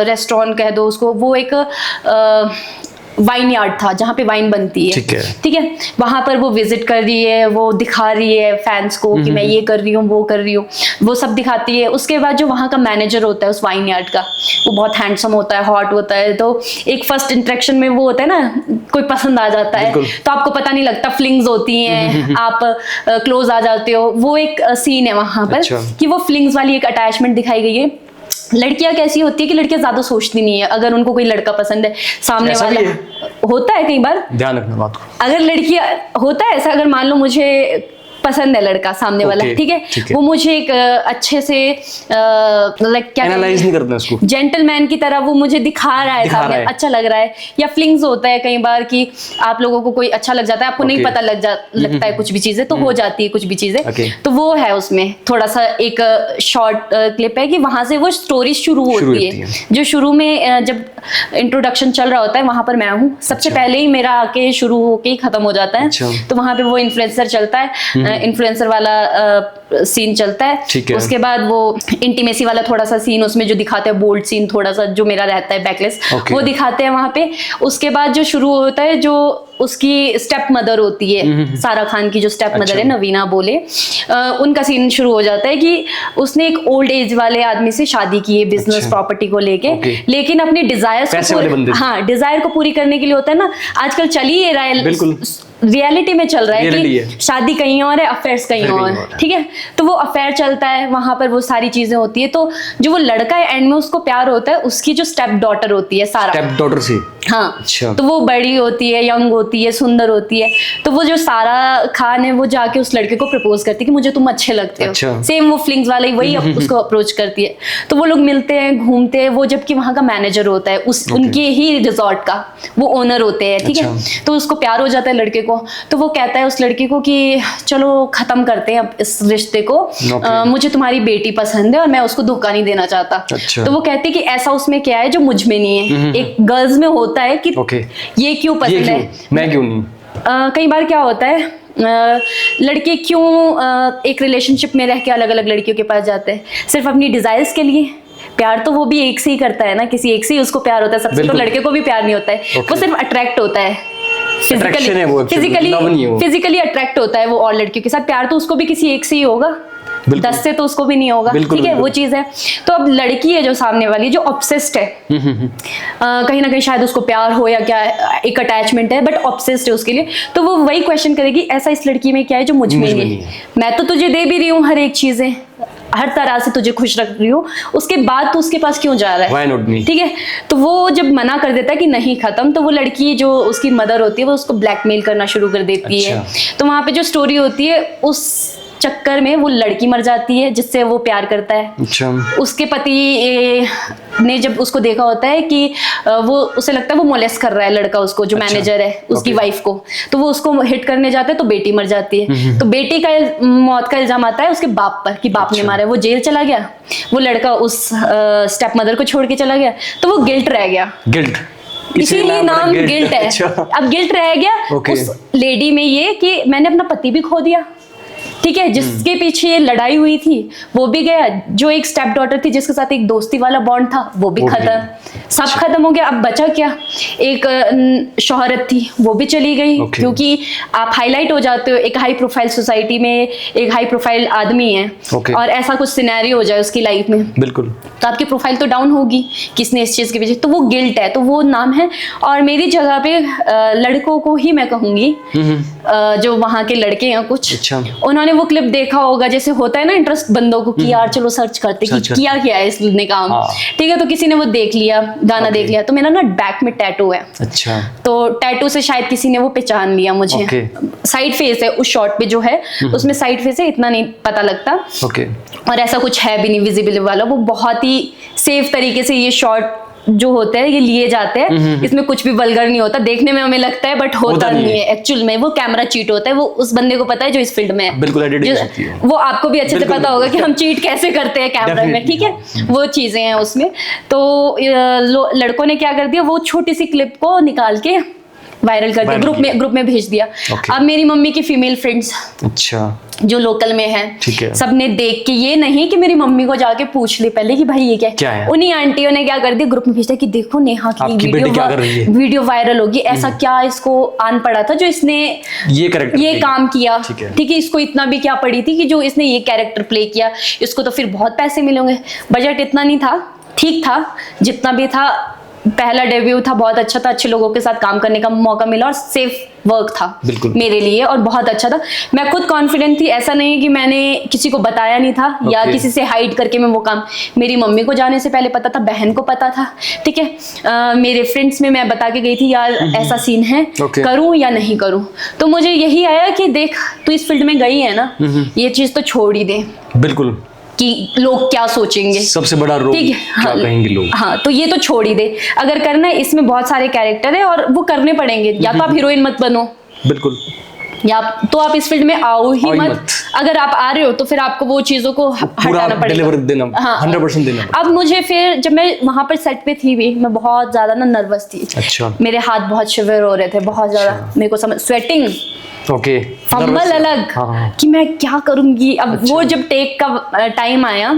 रेस्टोरेंट कह दो उसको, वो एक वाइन यार्ड था जहाँ पे वाइन बनती है, ठीक है, वहां पर वो विजिट कर रही है, वो दिखा रही है फैंस को कि मैं ये कर रही हूँ, वो कर रही हूँ, वो सब दिखाती है। उसके बाद जो वहाँ का मैनेजर होता है उस वाइन यार्ड का, वो बहुत हैंडसम होता है, हॉट होता है, तो एक फर्स्ट इंटरेक्शन में वो होता है ना, कोई पसंद आ जाता है तो आपको पता नहीं लगता, फ्लिंग्स होती हैं, आप क्लोज आ जाते हो। वो एक सीन है वहां पर कि वो फ्लिंग्स वाली एक अटैचमेंट दिखाई गई है। लड़कियां कैसी होती है कि लड़कियां ज्यादा सोचती नहीं है, अगर उनको कोई लड़का पसंद है, सामने वाला होता है, कई बार ध्यान रखना बात को, अगर लड़कियां होता है ऐसा, अगर मान लो मुझे पसंद है लड़का सामने वाला, ठीक है, वो मुझे एक अच्छे से लाइक क्या एनालाइज नहीं करते उसको, जेंटलमैन की तरह वो मुझे दिखा रहा है सामने, अच्छा लग रहा है। या फ्लिंग्स होता है कई बार कि आप लोगों को कोई अच्छा लग जाता है, आपको नहीं पता लगता है कुछ भी चीजें, तो हो जाती है कुछ भी चीजें, तो वो है उसमें थोड़ा सा एक शॉर्ट क्लिप है कि वहां से वो स्टोरी शुरू होती है। जो शुरू में जब इंट्रोडक्शन चल रहा होता है वहां पर मैं हूँ, सबसे पहले ही मेरा आके शुरू होके ही खत्म हो जाता है, तो वहां पे वो इन्फ्लुएंसर चलता है, इन्फ्लुएंसर वाला सीन चलता है। उसके बाद वो इंटीमेसी वाला थोड़ा सा सीन उसमें जो दिखाते हैं, बोल्ड सीन थोड़ा सा जो मेरा रहता है बैकलेस, वो दिखाते हैं वहां पे। उसके बाद जो शुरू होता है, जो उसकी स्टेप मदर होती है, सारा खान की जो स्टेप मदर है, नवीना बोले, उनका सीन शुरू हो जाता है कि उसने एक ओल्ड एज वाले आदमी से शादी की है बिजनेस प्रॉपर्टी को लेके, लेकिन अपनी डिजायर को पूरी करने के लिए होता है ना, आजकल चल ही ये रहा है, रियलिटी में चल रहा है कि शादी कहीं और है, अफेयर्स कहीं और, ठीक है, तो वो अफेयर चलता है वहां पर, वो सारी चीजें होती है। तो जो वो लड़का है एंड में उसको प्यार होता है उसकी जो स्टेप डॉटर होती है, सारा स्टेप डॉटर से, हाँ, अच्छा। तो वो बड़ी होती है, यंग होती है, सुंदर होती है, तो वो जो सारा खान है वो जाके उस लड़के को प्रपोज करती है कि मुझे तुम अच्छे लगते हो, सेम वो फ्लिंग्स वाला ही वही उसको अप्रोच करती है। तो वो लोग मिलते हैं, घूमते हैं, वो जबकि वहां का मैनेजर होता है, उनके ही रिजॉर्ट का वो ओनर होते हैं, ठीक है, तो उसको प्यार हो जाता है लड़के को, तो वो कहता है उस लड़की को कि चलो खत्म करते हैं अब इस रिश्ते को, मुझे तुम्हारी बेटी पसंद है और मैं उसको धोखा नहीं देना चाहता। तो वो कहती है कि ऐसा उसमें क्या है जो मुझ में नहीं है, एक गर्ल्स में होता है कि ये क्यों पसंद है, मैं क्यों नहीं। कई बार क्या होता है, लड़के क्यों एक रिलेशनशिप में रह के अलग अलग लड़कियों के पास जाते हैं, सिर्फ अपनी डिजायर्स के लिए। प्यार तो वो भी एक से ही करता है ना, किसी एक से ही उसको प्यार होता है, सबसे तो लड़के को भी प्यार नहीं होता है, वो सिर्फ अट्रैक्ट होता है, फिजिकली अट्रैक्ट होता है वो और लड़कियों के साथ। प्यार तो उसको भी किसी एक से ही होगा, 10 से तो उसको भी नहीं होगा, ठीक है, वो चीज है। तो अब लड़की है जो सामने वाली, जो ऑब्सेस्ड है, कहीं ना कहीं शायद उसको प्यार हो या क्या, एक अटैचमेंट है, बट ऑब्सेस्ड है उसके लिए, तो वो वही क्वेश्चन करेगी ऐसा इस लड़की में क्या है जो मुझ में नहीं है। मैं तो तुझे दे भी रही हूँ हर एक चीजें, हर तरह से तुझे खुश रख रही हूँ, उसके बाद तो उसके पास क्यों जा रहा है, ठीक है। तो वो जब मना कर देता है कि नहीं खत्म, तो वो लड़की जो उसकी मदर होती है वो उसको ब्लैकमेल करना शुरू कर देती है। तो वहां पे जो स्टोरी होती है, उस चक्कर में वो लड़की मर जाती है जिससे वो प्यार करता है। अच्छा। उसके पति ने जब उसको देखा होता है कि वो, उसे लगता है वो मोलेस्ट कर रहा है लड़का उसको, जो मैनेजर है उसकी वाइफ को, तो वो उसको हिट करने जाता है, तो बेटी मर जाती है। तो बेटी का मौत का इल्जाम आता है उसके बाप पर कि बाप ने मारा है, वो जेल चला गया, वो लड़का उस स्टेप मदर को छोड़ के चला गया, तो वो गिल्ट रह गया, गिल्ट, इसीलिए नाम गिल्ट है। अब गिल्ट रह गया उस लेडी में ये कि मैंने अपना पति भी खो दिया, ठीक है, जिसके पीछे ये लड़ाई हुई थी वो भी गया, जो एक स्टेप डॉटर थी जिसके साथ एक दोस्ती वाला बॉन्ड था वो भी खत्म, सब खत्म हो गया, अब बचा क्या? एक शोहरत थी वो भी चली गई, क्योंकि आप हाईलाइट हो जाते हो एक हाई प्रोफाइल सोसाइटी में, एक हाई प्रोफाइल आदमी है और ऐसा कुछ सिनेरियो हो जाए उसकी लाइफ में, बिल्कुल, तो आपकी प्रोफाइल तो डाउन होगी किसने इस चीज के पीछे, तो वो गिल्ट है, तो वो नाम है। और मेरी जगह पे लड़कों को ही मैं कहूंगी, जो वहां के लड़के हैं कुछ, अच्छा। उन्होंने वो क्लिप देखा होगा, जैसे होता है ना इंटरेस्ट बंदों को कि यार चलो सर्च करते कि किया क्या है इसने काम, ठीक है, तो किसी ने वो देख लिया, गाना देख लिया, तो मेरा ना बैक में टैटू है, अच्छा, तो टैटू से शायद किसी ने वो पहचान लिया मुझे। साइड फेस है उस शॉट पे जो है, उसमें साइड फेस है, इतना नहीं पता लगता, और ऐसा कुछ है भी नहीं विजिबल वाला, वो बहुत ही सेफ तरीके से ये शॉट जो होते हैं ये लिए जाते हैं, इसमें कुछ भी वल्गर नहीं होता, देखने में हमें लगता है बट होता नहीं है एक्चुअल में, वो कैमरा चीट होता है, वो उस बंदे को पता है जो इस फील्ड में है, बिल्कुल एडिटिंग होती है, वो आपको भी अच्छे से पता होगा कि हम चीट कैसे करते हैं कैमरा में, ठीक है, वो चीजें हैं उसमें। तो लड़कों ने क्या कर दिया, वो छोटी सी क्लिप को निकाल के वायरल कर दिया, ग्रुप में भेज दिया। अब मेरी मम्मी की फीमेल फ्रेंड्स, अच्छा, जो लोकल में है, सबने देख के, ये नहीं कि मेरी मम्मी को जाके पूछ ले पहले कि भाई ये क्या है, उन्हीं आंटियों ने क्या कर दिया, ग्रुप में भेजा कि देखो नेहा की वीडियो वायरल होगी, ऐसा क्या इसको आन पड़ा था जो इसने ये काम किया, ठीक है, इसको इतना भी क्या पड़ी थी कि जो इसने ये कैरेक्टर प्ले किया, इसको तो फिर बहुत पैसे मिलेंगे, बजट इतना नहीं था, ठीक था, जितना भी था, पहला डेब्यू था, बहुत अच्छा था, अच्छे लोगों के साथ काम करने का मौका मिला और सेफ वर्क था मेरे लिए और बहुत अच्छा था। मैं खुद कॉन्फिडेंट थी, ऐसा नहीं है कि मैंने किसी को बताया नहीं था या किसी से हाइड करके मैं वो काम, मेरी मम्मी को जाने से पहले पता था, बहन को पता था, ठीक है, मेरे फ्रेंड्स में मैं बता के गई थी यार ऐसा सीन है, करूं या नहीं करूं, तो मुझे यही आया कि देख तू इस फील्ड में गई है ना, ये चीज तो छोड़ ही दे, बिल्कुल, कि लोग क्या सोचेंगे, सबसे बड़ा रोग क्या कहेंगे लोग, हाँ, तो ये तो छोड़ ही दे, अगर करना है, इसमें बहुत सारे कैरेक्टर है और वो करने पड़ेंगे, या तो आप हीरोइन मत बनो, बिल्कुल, या तो आप इस फील्ड में आओ ही मत, अगर आप आ रहे हो तो फिर आपको वो चीजों को हटाना पड़ेगा, हाँ, 100% देना। अब मुझे फिर जब मैं वहां पर सेट पे थी भी, मैं बहुत ज्यादा ना नर्वस थी, अच्छा, मेरे हाथ बहुत शिवर हो रहे थे, बहुत ज्यादा, मेरे को समझ, स्वेटिंग, फंबल अलग, कि मैं क्या करूंगी अब। वो जब टेक का टाइम आया,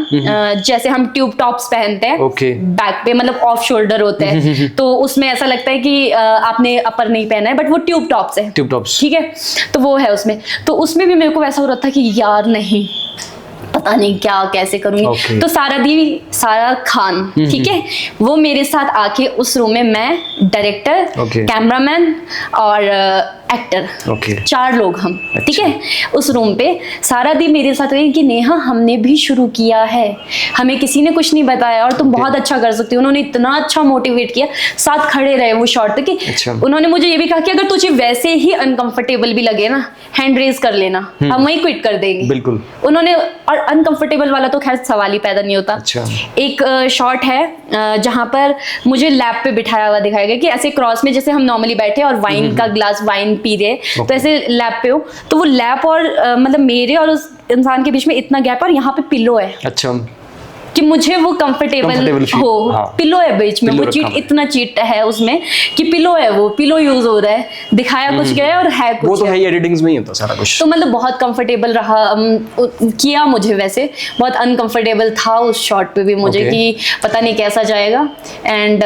जैसे हम ट्यूब टॉप्स पहनते हैं बैक पे, मतलब ऑफ शोल्डर होते हैं, तो उसमें ऐसा लगता है कि आपने अपर नहीं पहना है, बट वो ट्यूब टॉप्स है, ठीक है, तो वो है उसमें, तो उसमें भी मेरे को ऐसा हो रहा था कि यार नहीं, पता नहीं क्या कैसे करूंगी, तो सारा खान, ठीक है, वो मेरे साथ आके उस रूम में, मैं, डायरेक्टर, कैमरामैन और एक्टर, 4 लोग हम, ठीक है, उस रूम पे सारा दिन मेरे साथ रही कि नेहा हमने भी शुरू किया है, हमें किसी ने कुछ नहीं बताया और तुम बहुत अच्छा कर सकती हो, उन्होंने इतना अच्छा मोटिवेट किया, साथ खड़े रहे वो शॉट तक कि उन्होंने मुझे ये भी कहा कि अगर तुझे वैसे ही अनकंफर्टेबल भी लगे ना, हैंड रेज कर लेना, हम वहीं क्विट कर देंगे, बिल्कुल, उन्होंने, और अनकंफर्टेबल वाला तो खैर सवाल ही पैदा नहीं होता। एक शॉट है जहां पर मुझे लैब पे बिठाया हुआ दिखाया गया कि ऐसे क्रॉस में जैसे हम नॉर्मली बैठे और वाइन का ग्लास वाइन पी रहे, तो ऐसे लैब पे हो, तो वो लैब और मतलब मेरे और उस इंसान के बीच में इतना गैप, और यहाँ पे पिलो है, अच्छा, कि मुझे वो कंफर्टेबल हो, पिलो है बीच में, वो चीट, इतना चीट है उसमें कि पिलो है, वो पिलो यूज हो रहा है, दिखाया कुछ गया है और है कुछ, वो तो है ही, एडिटिंग्स में ही होता सारा कुछ, तो मतलब बहुत कंफर्टेबल रहा किया, मुझे वैसे बहुत अनकंफर्टेबल था उस शॉट पे भी मुझे कि पता नहीं कैसा जाएगा, एंड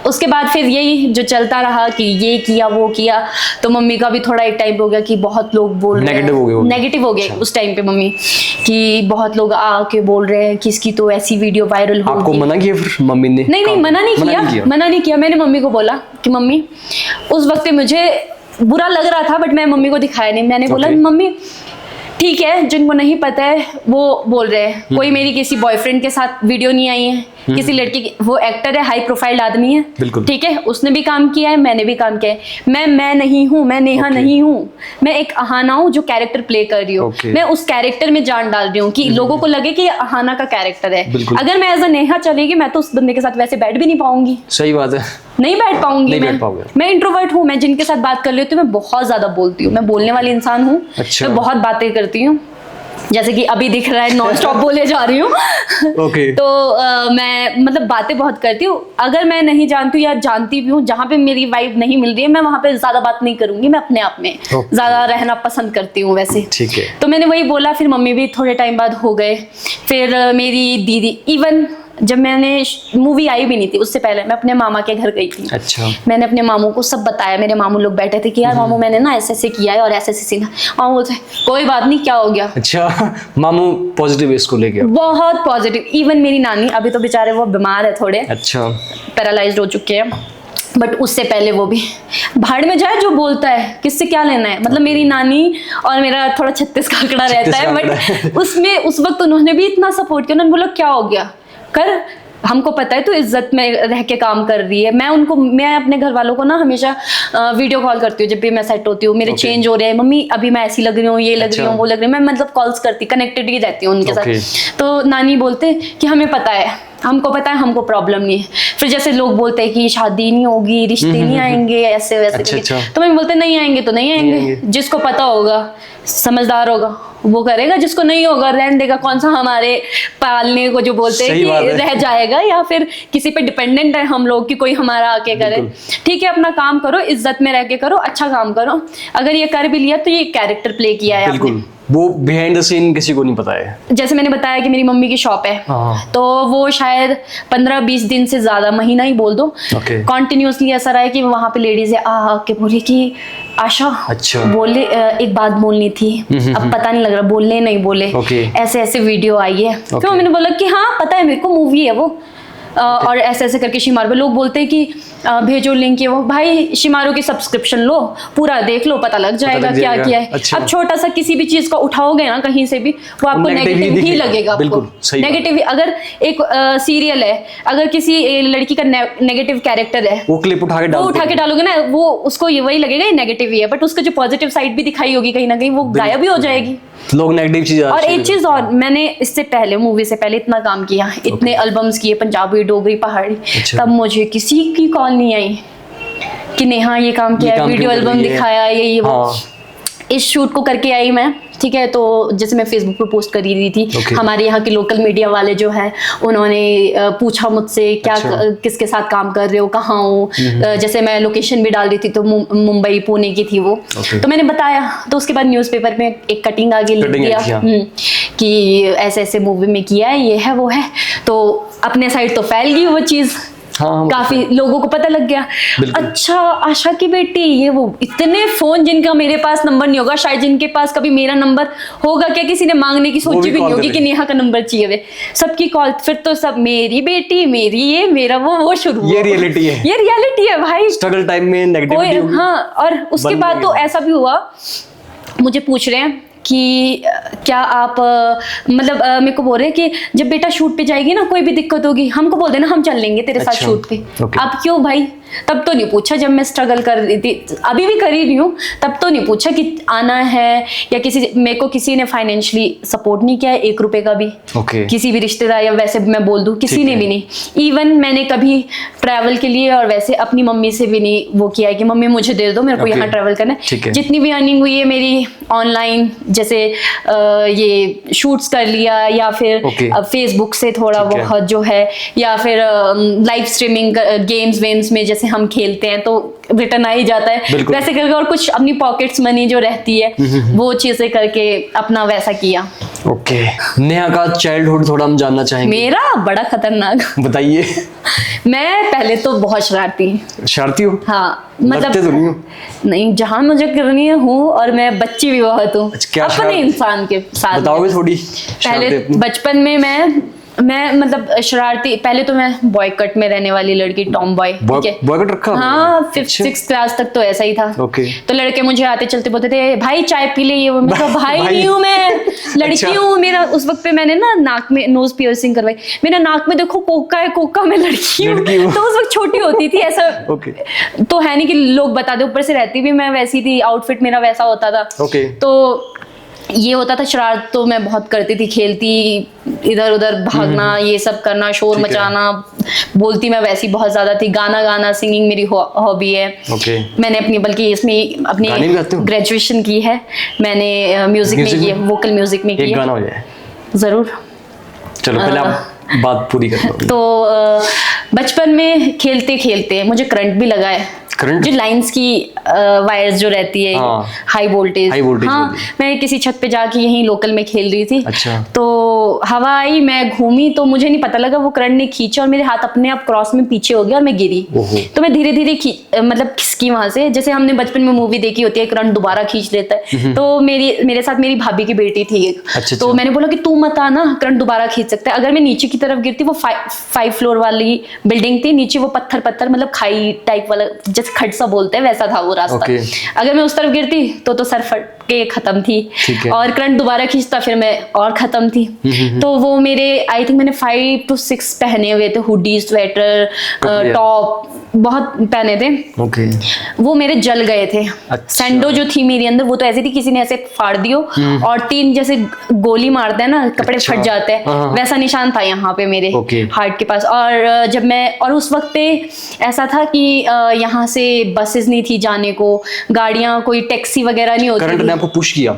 उसके बाद फिर यही जो चलता रहा कि ये किया वो किया, तो मम्मी का भी थोड़ा एक टाइम हो गया कि बहुत लोग बोल रहे हैं, नेगेटिव हो गए उस टाइम पे मम्मी, कि बहुत लोग आके बोल रहे हैं कि इसकी तो ऐसी वीडियो वायरल होगी। आपको मना किया फिर मम्मी ने? नहीं, मना नहीं किया, मैंने मम्मी को बोला कि मम्मी, उस वक्त मुझे बुरा लग रहा था बट मैं मम्मी को दिखाया नहीं, मैंने बोला मम्मी ठीक है, जिनको नहीं पता है वो बोल रहे हैं, कोई मेरी किसी बॉयफ्रेंड के साथ वीडियो नहीं आई है, किसी लड़की की, वो एक्टर है, हाई प्रोफाइल आदमी है, ठीक है, उसने भी काम किया है, मैंने भी काम किया है, मैं नहीं हूँ, मैं नेहा नहीं हूँ, मैं एक अहाना हूँ जो कैरेक्टर प्ले कर रही हूँ, मैं उस कैरेक्टर में जान डाल रही हूँ कि लोगों को लगे कि ये अहाना का कैरेक्टर है, अगर मैं एज अ नेहा चलेगी मैं तो उस बंदे के साथ वैसे बैठ भी नहीं पाऊंगी, सही बात है, नहीं बैठ पाऊंगी, मैं इंट्रोवर्ट हूँ, मैं जिनके साथ बात कर लेती हूँ मैं बहुत ज्यादा बोलती हूँ, मैं बोलने वाली इंसान हूँ, मैं बहुत बातें करती हूँ, जैसे कि अभी दिख रहा है नॉन स्टॉप बोले जा रही हूँ तो मैं मतलब बातें बहुत करती हूँ, अगर मैं नहीं जानती हूँ या जानती भी हूँ, जहाँ पे मेरी वाइब नहीं मिल रही है मैं वहाँ पे ज्यादा बात नहीं करूंगी, मैं अपने आप में ज्यादा रहना पसंद करती हूँ वैसे, ठीक है, तो मैंने वही बोला, फिर मम्मी भी थोड़े टाइम बाद हो गए, फिर मेरी दीदी, इवन जब मैंने मूवी आई भी नहीं थी उससे पहले मैं अपने मामा के घर गई थी। अच्छा। मैंने अपने मामू को सब बताया, मेरे मामू लोग बैठे थे कि यार मामू मैंने ना ऐसे ऐसे किया है और ऐसे ऐसे सीना। मामू बोलते कोई बात नहीं, क्या हो गया। अच्छा, मामू पॉजिटिव इसको लेके? बहुत पॉजिटिव। इवन मेरी नानी, अभी तो बेचारे वो बीमार है थोड़े, अच्छा, पैरालाइज्ड हो चुके हैं, बट उससे पहले वो भी भाड़ में जाए जो बोलता है, किससे क्या लेना है। मतलब मेरी नानी और मेरा थोड़ा 36 का आंकड़ा रहता है, बट उसमें उस वक्त उन्होंने भी इतना सपोर्ट किया। उन्होंने बोला क्या हो गया, कर, हमको पता है तू इज्जत में रह के काम कर रही है। मैं अपने घर वालों को ना हमेशा वीडियो कॉल करती हूँ जब भी मैं सेट होती हूँ, मेरे चेंज हो रहे हैं, मम्मी अभी मैं ऐसी लग रही हूँ, ये लग रही हूँ, वो लग रही हूँ, मैं मतलब कॉल्स करती, कनेक्टेड ही रहती हूँ उनके साथ। तो नानी बोलते कि हमें पता है, हमको पता है, हमको प्रॉब्लम नहीं है। फिर जैसे लोग बोलते हैं कि शादी नहीं होगी, रिश्ते नहीं आएंगे, ऐसे वैसे। तो मैं बोलते नहीं आएंगे तो नहीं आएंगे, जिसको पता होगा, समझदार होगा वो करेगा, जिसको नहीं होगा रहने देगा। कौन सा हमारे पालने को जो बोलते हैं कि रह जाएगा, या फिर किसी पे डिपेंडेंट है हम लोग कि कोई हमारा आके करे। ठीक है, अपना काम करो, इज्जत में रह के करो, अच्छा काम करो। अगर ये कर भी लिया तो ये कैरेक्टर प्ले किया है आपने, वो बिहाइंड द सीन किसी को नहीं पता है। जैसे मैंने बताया कि मेरी मम्मी की शॉप है, तो वो शायद 15-20 दिन से ज्यादा, महीना ही बोल दो, कॉन्टिन्यूसली ऐसा रहा है कि वहां पे लेडीज के बोली कि आशा, अच्छा, बोले एक बात बोलनी थी, अब पता नहीं लग रहा बोलने नहीं बोले, ऐसे ऐसे वीडियो आई है। फिर मैंने बोला कि हाँ पता है मेरे को, मूवी है वो, और ऐसे ऐसे करके शिमारू पे लोग बोलते हैं कि भेजो लिंक, ये वो। भाई शिमारू की सब्सक्रिप्शन लो, पूरा देख लो, पता लग जाएगा क्या किया है। अच्छा। अब छोटा सा किसी भी चीज को उठाओगे ना कहीं से भी, वो आपको नेगेटिव ही लगेगा, आपको नेगेटिव। अगर एक सीरियल है, अगर किसी लड़की का नेगेटिव कैरेक्टर है, वो क्लिप उठा के डालोगे ना, वो उसको ये वही लगेगा ये नेगेटिव ही है, बट उसका जो पॉजिटिव साइड भी दिखाई होगी कहीं ना कहीं, वो गायब ही हो जाएगी। लोग नेगेटिव चीज। और एक चीज और, मैंने इससे पहले, मूवी से पहले इतना काम किया, इतने एल्बम्स किए, पंजाबी, डोगरी, पहाड़ी, तब मुझे किसी की कॉल नहीं आई कि नेहा ये काम किया है, वीडियो एल्बम दिखाया, ये वो। इस शूट को करके आई मैं, ठीक है। तो जैसे मैं फेसबुक पे पोस्ट कर रही थी, हमारे यहाँ के लोकल मीडिया वाले जो है उन्होंने पूछा मुझसे क्या किसके साथ काम कर रहे हो, कहाँ हो। जैसे मैं लोकेशन भी डाल दी थी, तो मुंबई पुणे की थी वो, तो मैंने बताया। तो उसके बाद न्यूज़पेपर में एक कटिंग आगे लिख दिया कि ऐसे ऐसे मूवी में किया है, ये है वो है। तो अपने साइड तो फैल गई वो चीज़, काफी लोगों को पता लग गया। अच्छा, आशा की बेटी, ये वो। इतने फोन जिनका मेरे पास नंबर नहीं होगा, शायद जिनके पास कभी मेरा नंबर होगा क्या, किसी ने मांगने की सोची भी नहीं होगी कि नेहा का नंबर चाहिए वे, सबकी कॉल। फिर तो सब मेरी बेटी, मेरी ये, मेरा वो शुरू। ये रियलिटी है, ये रियलिटी है भाई। स्ट्रगल टाइम में नेगेटिविटी होगी। हाँ, और उसके बाद तो ऐसा भी हुआ, मुझे पूछ रहे हैं कि क्या आप मतलब मेरे को बोल रहे हैं कि जब बेटा शूट पे जाएगी ना, कोई भी दिक्कत होगी हमको बोल देना, हम चल लेंगे तेरे साथ शूट पे। अब क्यों भाई, तब तो नहीं पूछा जब मैं स्ट्रगल कर रही थी, अभी भी कर ही रही हूँ, तब तो नहीं पूछा कि आना है, या मेरे को किसी ने फाइनेंशियली सपोर्ट नहीं किया है, 1 रुपए का भी। किसी भी रिश्तेदार, या वैसे मैं बोल दूं किसी ने भी नहीं। इवन मैंने कभी ट्रैवल के लिए और वैसे अपनी मम्मी से भी नहीं वो किया है कि मम्मी मुझे दे दो, मेरे को यहाँ ट्रैवल करना है। जितनी भी अर्निंग हुई है मेरी ऑनलाइन, जैसे ये शूट्स कर लिया, या फिर फेसबुक से थोड़ा बहुत जो है, या फिर लाइव स्ट्रीमिंग गेम्स वेम्स में जैसे हम खेलते हैं तो रिटर्न आ ही जाता है, वैसे करके। और कुछ अपनी पॉकेट्स मनी जो रहती है वो चीजें करके अपना वैसा किया। ओके। नेहा का चाइल्डहुड थोड़ा हम जानना चाहेंगे। मेरा बड़ा खतरनाक, बताइए। मैं पहले तो बहुत शरारती हूँ। हाँ, मतलब तो नहीं, जहाँ मुझे करनी है हूँ, और मैं बच्ची भी बहुत हूँ अपने इंसान के साथ। बताओगे थोड़ी। पहले बचपन में मैं मतलब शरारती, पहले तो मैं बॉयकट में रहने वाली लड़की, टॉम बॉय। बॉयकट रखा? हाँ, 5th-6th क्लास तक तो ऐसा ही था। तो लड़के मुझे आते चलते बोलते थे भाई चाय पी ले, ये वो। मैं कहा भाई नहीं हूँ, मैं लड़की हूँ। मेरा उस वक्त पे मैंने ना नाक में नोज पियर्सिंग करवाई, मेरा नाक में देखो कोका है, कोका, मैं लड़की हूँ। तो उस वक्त छोटी होती थी, ऐसा तो है नहीं कि लोग बता दे। ऊपर से रहती भी मैं वैसी थी, आउटफिट मेरा वैसा होता था। तो ये होता था, शरारत तो मैं बहुत करती थी, खेलती, इधर उधर भागना, ये सब करना, शोर मचाना, बोलती मैं वैसी बहुत ज्यादा थी। गाना सिंगिंग मेरी हॉबी है। मैंने अपनी, बल्कि इसमें अपनी ग्रेजुएशन की है मैंने, म्यूजिक में की है, वोकल म्यूजिक में की है। जरूर, चलो पहले आप बात पूरी कर लो। तो बचपन में खेलते खेलते मुझे करंट भी लगा है। जो लाइंस की वायर्स जो रहती है, हाई वोल्टेज। हाँ, मैं किसी छत पे जाके यहीं लोकल में खेल रही थी। अच्छा। तो हवा आई, मैं घूमी, तो मुझे नहीं पता लगा वो करंट ने खींचा और मेरे हाथ अपने आप क्रॉस में पीछे हो गया और मैं गिरी। तो मैं धीरे धीरे मतलब खिसकी वहां से, जैसे हमने बचपन में मूवी देखी होती है करंट दोबारा खींच लेता है। तो मेरे साथ मेरी भाभी की बेटी थी एक। अच्छा। तो मैंने बोला कि तू मत आना, करंट दोबारा खींच सकता है। अगर मैं नीचे की तरफ गिरती, वो 5 फ्लोर वाली बिल्डिंग थी, नीचे वो पत्थर मतलब खाई टाइप वाला, जैसे खड़सा बोलते हैं वैसा था वो रास्ता। अगर मैं उस तरफ गिरती तो सर फट के खत्म थी, और करंट दोबारा खींचता फिर मैं और खत्म थी। तो वो मेरे आई थिंक मैंने 5 to 6 पहने हुए थे, हुडी, स्वेटर, टॉप बहुत पहने थे। वो मेरे जल गए थे। सैंडो जो थी मेरी अंदर, वो तो ऐसी थी किसी ने ऐसे फाड़ दियो और 3 जैसे गोली मारते हैं ना, कपड़े फट जाते हैं, वैसा निशान था यहाँ पे मेरे हार्ट के पास। और जब मैं, और उस वक्त पे ऐसा था कि यहाँ से बसेस नहीं थी जाने को, गाड़ियां, कोई टैक्सी वगैरह नहीं होती। करंट ने आपको पुश किया?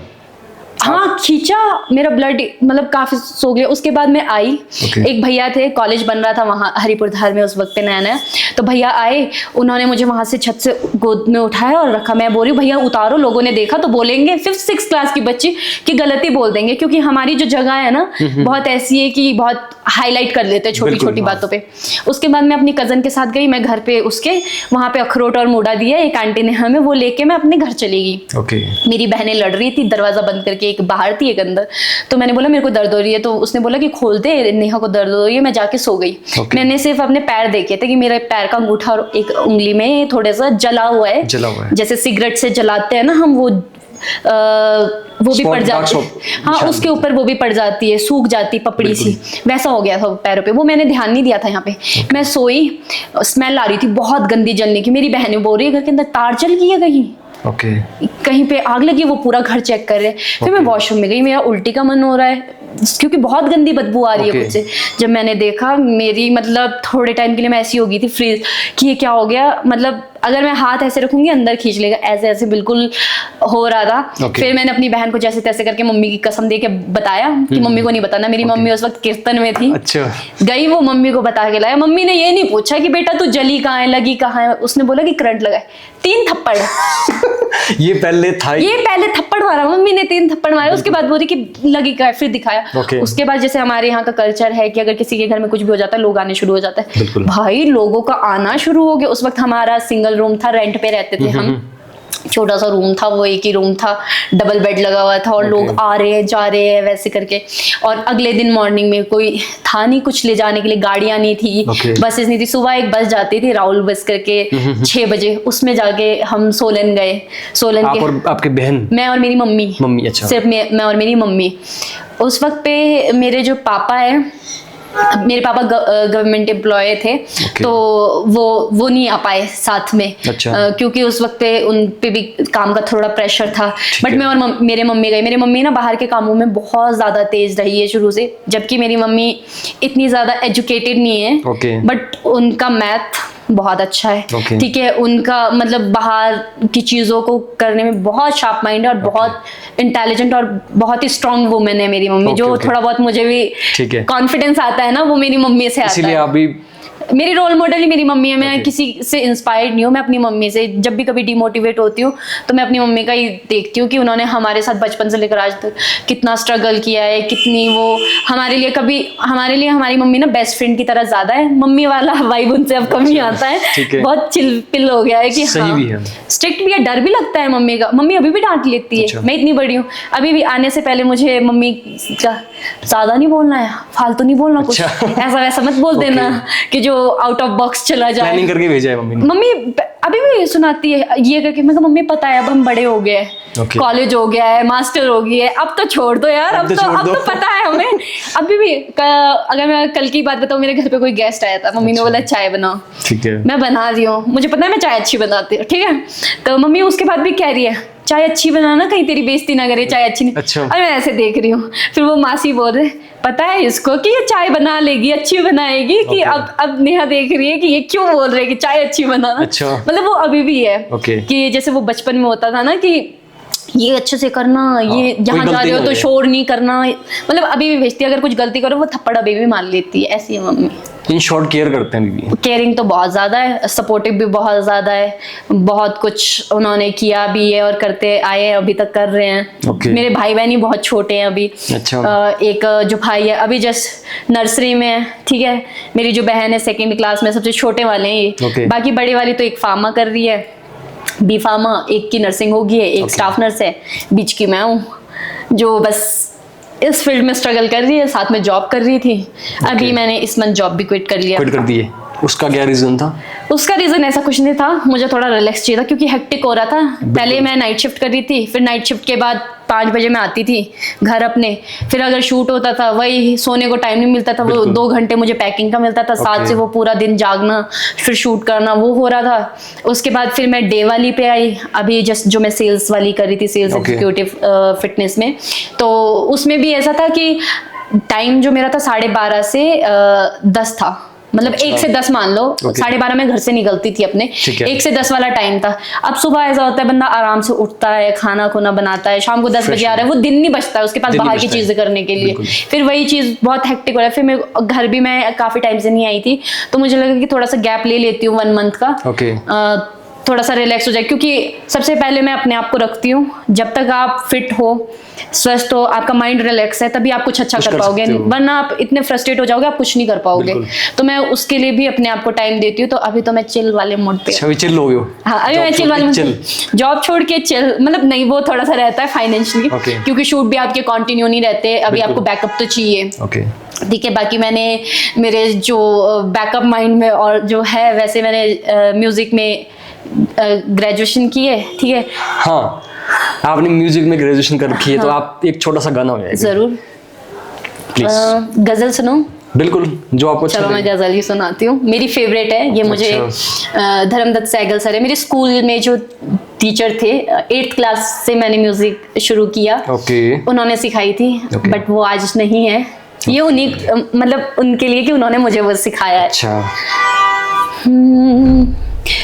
हाँ, खींचा, मेरा ब्लड मतलब काफी सो गया। उसके बाद मैं आई, एक भैया थे, कॉलेज बन रहा था वहाँ हरिपुर धार में उस वक्त पे नया नया। तो भैया आए, उन्होंने मुझे वहां से छत से गोद में उठाया और रखा। मैं बोल रही हूँ भैया उतारो, लोगों ने देखा तो बोलेंगे, 5th-6th क्लास की बच्ची की गलती बोल देंगे, क्योंकि हमारी जो जगह है ना बहुत ऐसी है कि बहुत हाईलाइट कर लेते हैं छोटी छोटी बातों पे। उसके बाद मैं अपनी कजन के साथ गई, मैं घर पे उसके वहां पे अखरोट और मूड़ा दिया एक आंटी ने हमें, वो लेके मैं अपने घर चली गई। मेरी बहनें लड़ रही थी, दरवाजा बंद करके, एक बाहर थी एक अंदर। तो मैंने बोला मेरे को दर्द हो रही है, तो उसने बोला कि खोल दे, नेहा को दर्द हो रही है। मैं जाके सो गई। मैंने सिर्फ अपने पैर देखे थे कि मेरे पैर का अंगूठा और एक उंगली में थोड़ा सा जला हुआ है, जैसे सिगरेट से जलाते हैं ना हम, वो भी पड़ जाती है। हाँ, उसके ऊपर वो भी पड़ जाती है, सूख जाती पपड़ी सी, वैसा हो गया था पैरों पे। वो मैंने ध्यान नहीं दिया था यहाँ पे। मैं सोई, स्मेल आ रही थी बहुत गंदी जलने की। मेरी बहनें बोल रही है घर के अंदर तार जल गई है कहीं, कहीं पे आग लगी, वो पूरा घर चेक कर रहे हैं। फिर मैं वॉशरूम में गई, मेरा उल्टी का मन हो रहा है क्योंकि बहुत गंदी बदबू आ रही है मुझसे। जब मैंने देखा, मेरी मतलब थोड़े टाइम के लिए मैं ऐसी हो गई थी फ्रीज कि ये क्या हो गया, मतलब अगर मैं हाथ ऐसे रखूंगी अंदर खींच लेगा, ऐसे ऐसे बिल्कुल हो रहा था। फिर मैंने अपनी बहन को जैसे तैसे करके मम्मी की कसम दे के बताया कि मम्मी को नहीं बताना। मेरी मम्मी उस वक्त कीर्तन में थी। अच्छा। गई, वो मम्मी को बता के लाया। मम्मी ने ये नहीं पूछा कि बेटा तू जली कहाँ है, लगी कहाँ है, उसने बोला कि करंट लगा है। 3 थप्पड़ ये पहले थप्पड़ मारा, मम्मी ने 3 थप्पड़ मारे। उसके बाद बोली कि लगी कहाँ है, फिर दिखाया। उसके बाद जैसे हमारे यहाँ का कल्चर है कि अगर किसी के घर में कुछ भी हो जाता है, लोग आने शुरू हो जाते हैं। भाई लोगों का आना शुरू हो गया। उस वक्त हमारा सिंगल रूम था, रेंट पे रहते थे हम, छोटा सा रूम था, वो एक ही रूम था, डबल बेड लगा हुआ था, और लोग आ रहे हैं जा रहे हैं वैसे करके। और अगले दिन मॉर्निंग में कोई था नहीं कुछ ले जाने के लिए, गाड़ियां नहीं थी, बसेस नहीं थी। सुबह एक बस जाती थी राहुल बस करके 6 बजे, उसमें जाके हम सोलन गए। सोलन आप और आपके बहन? मैं और मेरी मम्मी। अच्छा। सिर्फ मैं और मेरी मम्मी। उस वक्त पे मेरे जो पापा है, मेरे पापा गवर्नमेंट एम्प्लॉय थे, तो वो नहीं आ पाए साथ में। अच्छा। क्योंकि उस वक्त पे उन पे भी काम का थोड़ा प्रेशर था। बट मैं और मेरे मम्मी गए। मेरी मम्मी ना बाहर के कामों में बहुत ज्यादा तेज रही है शुरू से, जबकि मेरी मम्मी इतनी ज्यादा एजुकेटेड नहीं है, बट उनका मैथ बहुत अच्छा है। ठीक है, उनका मतलब बाहर की चीजों को करने में बहुत शार्प माइंड है और बहुत इंटेलिजेंट और बहुत ही स्ट्रांग वुमेन है मेरी मम्मी। जो थोड़ा बहुत मुझे भी कॉन्फिडेंस आता है ना, वो मेरी मम्मी से आता है। इसीलिए आप भी मेरी रोल मॉडल ही मेरी मम्मी है। मैं किसी से इंस्पायर्ड नहीं हूँ, मैं अपनी मम्मी से। जब भी कभी डिमोटिवेट होती हूँ तो मैं अपनी मम्मी का ही देखती हूँ कि उन्होंने हमारे साथ बचपन से लेकर आज तक कितना स्ट्रगल किया है, कितनी वो हमारे लिए हमारी मम्मी ना बेस्ट फ्रेंड की तरह ज्यादा है। मम्मी वाला वाइब उनसे अब कम ही आता है, बहुत चिल हो गया है कि हाँ, स्ट्रिक्ट भी है, डर भी लगता है मम्मी का। मम्मी अभी भी डांट लेती है। मैं इतनी बड़ी हूँ, अभी भी आने से पहले मुझे मम्मी का ज्यादा नहीं बोलना है, फालतू नहीं बोलना, कुछ ऐसा वैसा मत बोल देना कि जो आउट ऑफ बॉक्स चला जाए। प्लानिंग करके भेजा है मम्मी अभी भी सुनाती है ये करके। मैं कहा मम्मी पता है अब हम बड़े हो गए, कॉलेज हो गया है, मास्टर हो गई है, अब तो छोड़ दो यार, अब तो पता है हमें। अभी भी अगर मैं कल की बात बताऊं, मेरे घर पे कोई गेस्ट आया था, मम्मी ने बोला चाय बनाओ। ठीक है, मैं बना रही हूँ, मुझे पता है मैं चाय अच्छी बनाती हूँ। ठीक है, तो मम्मी उसके बाद भी कह रही है चाय अच्छी बनाना, कहीं तेरी बेइज्जती ना करे, चाय अच्छी नहीं। अच्छा। और मैं ऐसे देख रही हूँ, फिर वो मासी बोल रहे पता है इसको कि ये चाय बना लेगी, अच्छी बनाएगी, कि अब नेहा देख रही है कि ये क्यों बोल रहे हैं कि चाय अच्छी बनाना। अच्छा। मतलब वो अभी भी है कि जैसे वो बचपन में होता था ना कि ये अच्छे से करना, ये जहाँ जा रहे हो तो शोर नहीं करना, मतलब अभी भी भेजती है, अगर कुछ गलती करो वो थप्पड़ अभी भी मार लेती है, ऐसी है मम्मी। इन शॉर्ट केयर करते हैं बीवी? केयरिंग तो बहुत ज़्यादा है, सपोर्टिव भी बहुत ज़्यादा है, बहुत कुछ उन्होंने किया भी है और करते आए हैं, अभी तक कर रहे हैं। मेरे भाई बहन ही बहुत छोटे हैं अभी। अच्छा। एक जो भाई है अभी जस्ट नर्सरी में है, ठीक है। मेरी जो बहन है 2nd क्लास में, सबसे छोटे वाले हैं ये। बाकी बड़ी वाली तो एक फार्मा कर रही है, बी फार्मा, एक की नर्सिंग होगी है, एक स्टाफ नर्स है, बीच की मैं हूँ जो बस इस फील्ड में स्ट्रगल कर रही है, साथ में जॉब कर रही थी। अभी मैंने इस मंथ जॉब भी क्विट कर लिया। क्विट कर दिए? उसका क्या रीजन था? उसका रीजन ऐसा कुछ नहीं था, मुझे थोड़ा रिलैक्स चाहिए था क्योंकि हेक्टिक हो रहा था। पहले मैं नाइट शिफ्ट कर रही थी, फिर नाइट शिफ्ट के बाद 5 बजे मैं आती थी घर अपने, फिर अगर शूट होता था वही सोने को टाइम नहीं मिलता था, वो 2 घंटे मुझे पैकिंग का मिलता था, 7 से वो पूरा दिन जागना, फिर शूट करना, वो हो रहा था। उसके बाद फिर मैं डे वाली पे आई, अभी जस्ट जो मैं सेल्स वाली कर रही थी, सेल्स एग्जीक्यूटिव फिटनेस में, तो उसमें भी ऐसा था कि टाइम जो मेरा था 12:30 से 10 था, मतलब 1 से 10 मान लो। 12:30 में घर से निकलती थी अपने, 1 से 10 वाला टाइम था। अब सुबह ऐसा होता है बंदा आराम से उठता है, खाना खुना बनाता है, शाम को 10 बजे आ रहा है, वो दिन नहीं बचता है उसके पास बाहर की चीजें करने के लिए। फिर वही चीज बहुत हेक्टिक हो रहा है। फिर मैं घर भी मैं काफी टाइम से नहीं आई थी, तो मुझे लगा कि थोड़ा सा गैप ले लेती हूँ 1 मंथ का, थोड़ा सा रिलैक्स हो जाए, क्योंकि सबसे पहले मैं अपने आप को रखती हूँ। जब तक आप फिट हो, स्वस्थ हो, आपका माइंड रिलैक्स है, तभी आप कुछ अच्छा कर पाओगे, वरना आप इतने फ्रस्ट्रेट हो जाओगे, आप कुछ नहीं कर पाओगे। तो मैं उसके लिए भी अपने आप को टाइम देती हूँ। तो अभी तो मैं चिल वाले मोड पे। अच्छा, चिल हो गए? हाँ, अभी मैं चिल वाले मोड, जॉब छोड़ के चिल, मतलब नहीं, वो थोड़ा सा रहता है फाइनेंशियली, क्योंकि शूट भी आपके कंटिन्यू नहीं रहते, अभी आपको बैकअप तो चाहिए, ठीक है। बाकी मैंने मेरे जो बैकअप माइंड में और जो है, वैसे मैंने म्यूजिक में ग्रेजुएशन की है, ठीक है। हाँ, आपने म्यूजिक में ग्रेजुएशन कर रखी है, तो आप एक छोटा सा गाना हो जाएगा जरूर। गजल सुनो? बिल्कुल, जो आपको अच्छा। चलो मैं गजल ही सुनाती हूँ, मेरी फेवरेट है ये। मुझे धर्मदत्त सहगल सर है, मेरे स्कूल में जो टीचर थे, 8th क्लास से मैंने म्यूजिक शुरू किया, उन्होंने सिखाई थी, बट वो आज नहीं है। ये उन्हीं, मतलब उनके लिए कि उन्होंने मुझे वो सिखाया है। अच्छा।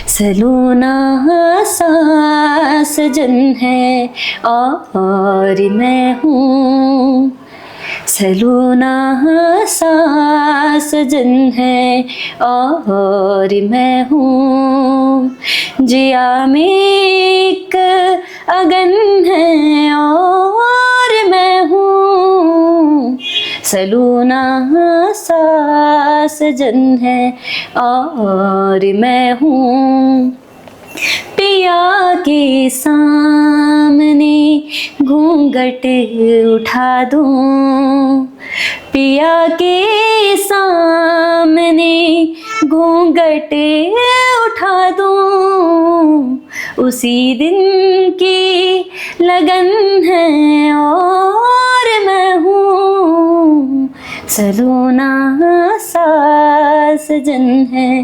सलोना सा सजन है और मैं हूँ, सलोना सा सजन है और मैं हूँ, जिया में एक अगन है और मैं हूँ, सलोना सा सजन है और मैं हूँ, पिया के सामने घूंघट उठा दूँ, पिया के सामने घूंघट उठा दूँ, उसी दिन की लगन है और मैं हूँ, सलोना सा सजन है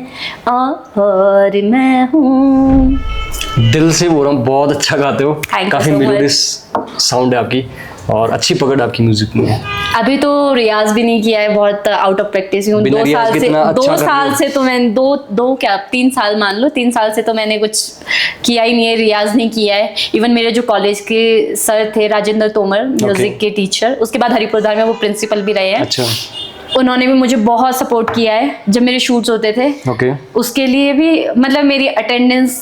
और मैं हूँ। दिल से बोल रहा हूँ, बहुत अच्छा गाते हो, काफी मेलोडियस साउंड है आपकी और अच्छी पकड़ आपकी म्यूजिक में है। अभी तो रियाज भी नहीं किया है, बहुत आउट ऑफ प्रैक्टिस हूँ। 2 साल से तो मैंने 3 साल मान लो, 3 साल से तो मैंने कुछ किया ही नहीं है, रियाज नहीं किया है। इवन मेरे जो कॉलेज के सर थे, राजेंद्र तोमर, म्यूजिक के टीचर, उसके बाद हरिपुरधार में वो प्रिंसिपल भी रहे हैं। अच्छा। उन्होंने भी मुझे बहुत सपोर्ट किया है जब मेरे शूट्स होते थे। उसके लिए भी, मतलब मेरी अटेंडेंस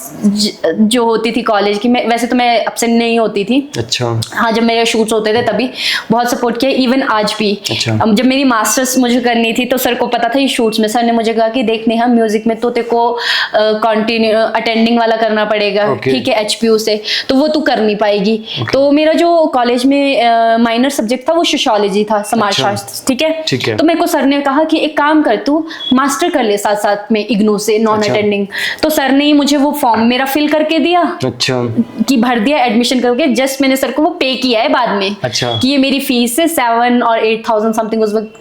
जो होती थी कॉलेज की, वैसे तो मैं एब्सेंट नहीं होती थी। अच्छा। हाँ, जब मेरे शूट्स होते थे तभी बहुत सपोर्ट किया, इवन आज भी। अच्छा। जब मेरी मास्टर्स मुझे करनी थी तो सर को पता था ये शूट्स में, सर ने मुझे कहा कि देख नेहा, म्यूजिक में तो तेरे को कंटिन्यू अटेंडिंग वाला करना पड़ेगा, ठीक है, HPU से, तो वो तू कर नहीं पाएगी। तो मेरा जो कॉलेज में माइनर सब्जेक्ट था वो सोशियोलॉजी था, समाजशास्त्र, ठीक है। तो मेरे को सर ने कहा कि एक काम कर, तू मास्टर कर ले साथ साथ में इग्नू से, नॉन अटेंडिंग। तो सर ने मुझे वो फॉर्म मेरा फिल करके दिया। अच्छा। कि भर दिया एडमिशन करके, जस्ट मैंने सर को वो पे किया है बाद में। अच्छा। कि ये मेरी फीस है 7 और 8,000 समथिंग उस वक्त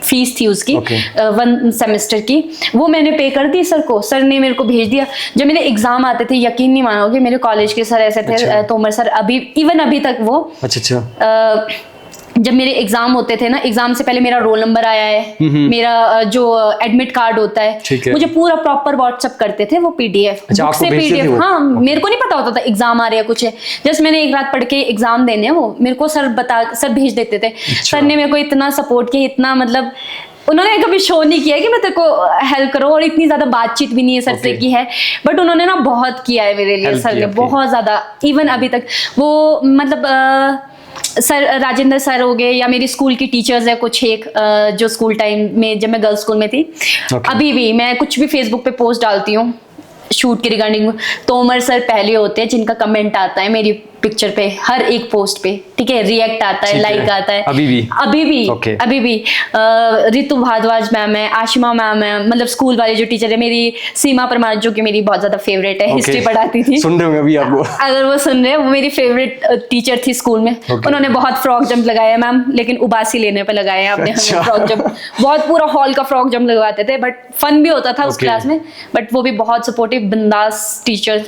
फीस थी उसकी, 1 सेमेस्टर की, वो मैंने पे कर दी सर को। सर ने मेरे को भेज दिया। जब मेरे एग्जाम आते थे, यकीन नहीं मानोगे, मेरे कॉलेज के सर ऐसे थे, तोमर सर, अभी इवन अभी तक वो, जब मेरे एग्जाम होते थे ना, एग्जाम से पहले मेरा रोल नंबर आया है, मेरा जो एडमिट कार्ड होता है, मुझे पूरा प्रॉपर व्हाट्सएप करते थे वो पीडीएफ, बुक से पीडीएफ। हाँ, मेरे को नहीं पता होता था एग्जाम आ रहा है कुछ है, जस्ट मैंने एक रात पढ़ के एग्जाम देने हैं, वो मेरे को सर भेज देते थे। सर ने मेरे को इतना सपोर्ट किया, इतना मतलब उन्होंने कभी शो नहीं किया कि मैं तेरे को हेल्प करूं, और इतनी ज्यादा बातचीत भी नहीं है सर से की है, बट उन्होंने ना बहुत किया है मेरे लिए, सर ने बहुत ज्यादा। इवन अभी तक वो मतलब सर राजेंद्र सर हो गए, या मेरी स्कूल की टीचर्स है कुछ एक, जो स्कूल टाइम में जब मैं गर्ल्स स्कूल में थी, अभी भी मैं कुछ भी फेसबुक पे पोस्ट डालती हूँ शूट के रिगार्डिंग, तोमर सर पहले होते हैं जिनका कमेंट आता है मेरी पिक्चर पे, हर एक पोस्ट पे, ठीक है, रिएक्ट आता है, लाइक आता है, अभी भी रितु भारद्वाज मैम है, आशिमा मैम है, मतलब स्कूल वाले जो टीचर है, मेरी सीमा परमार जो कि मेरी बहुत ज्यादा फेवरेट है, हिस्ट्री पढ़ाती थी, सुन रहे होंगे अभी आपको, अगर वो सुन रहे हैं, वो मेरी फेवरेट टीचर थी स्कूल में। उन्होंने बहुत फ्रॉक जंप लगाया मैम, लेकिन उबासी लेने पे लगाया आपने हमें फ्रॉक जंप, बहुत पूरा हॉल का फ्रॉक जंप लगवाते थे, बट फन भी होता था उस क्लास में, बट वो भी बहुत सपोर्टिव बिंदास टीचर।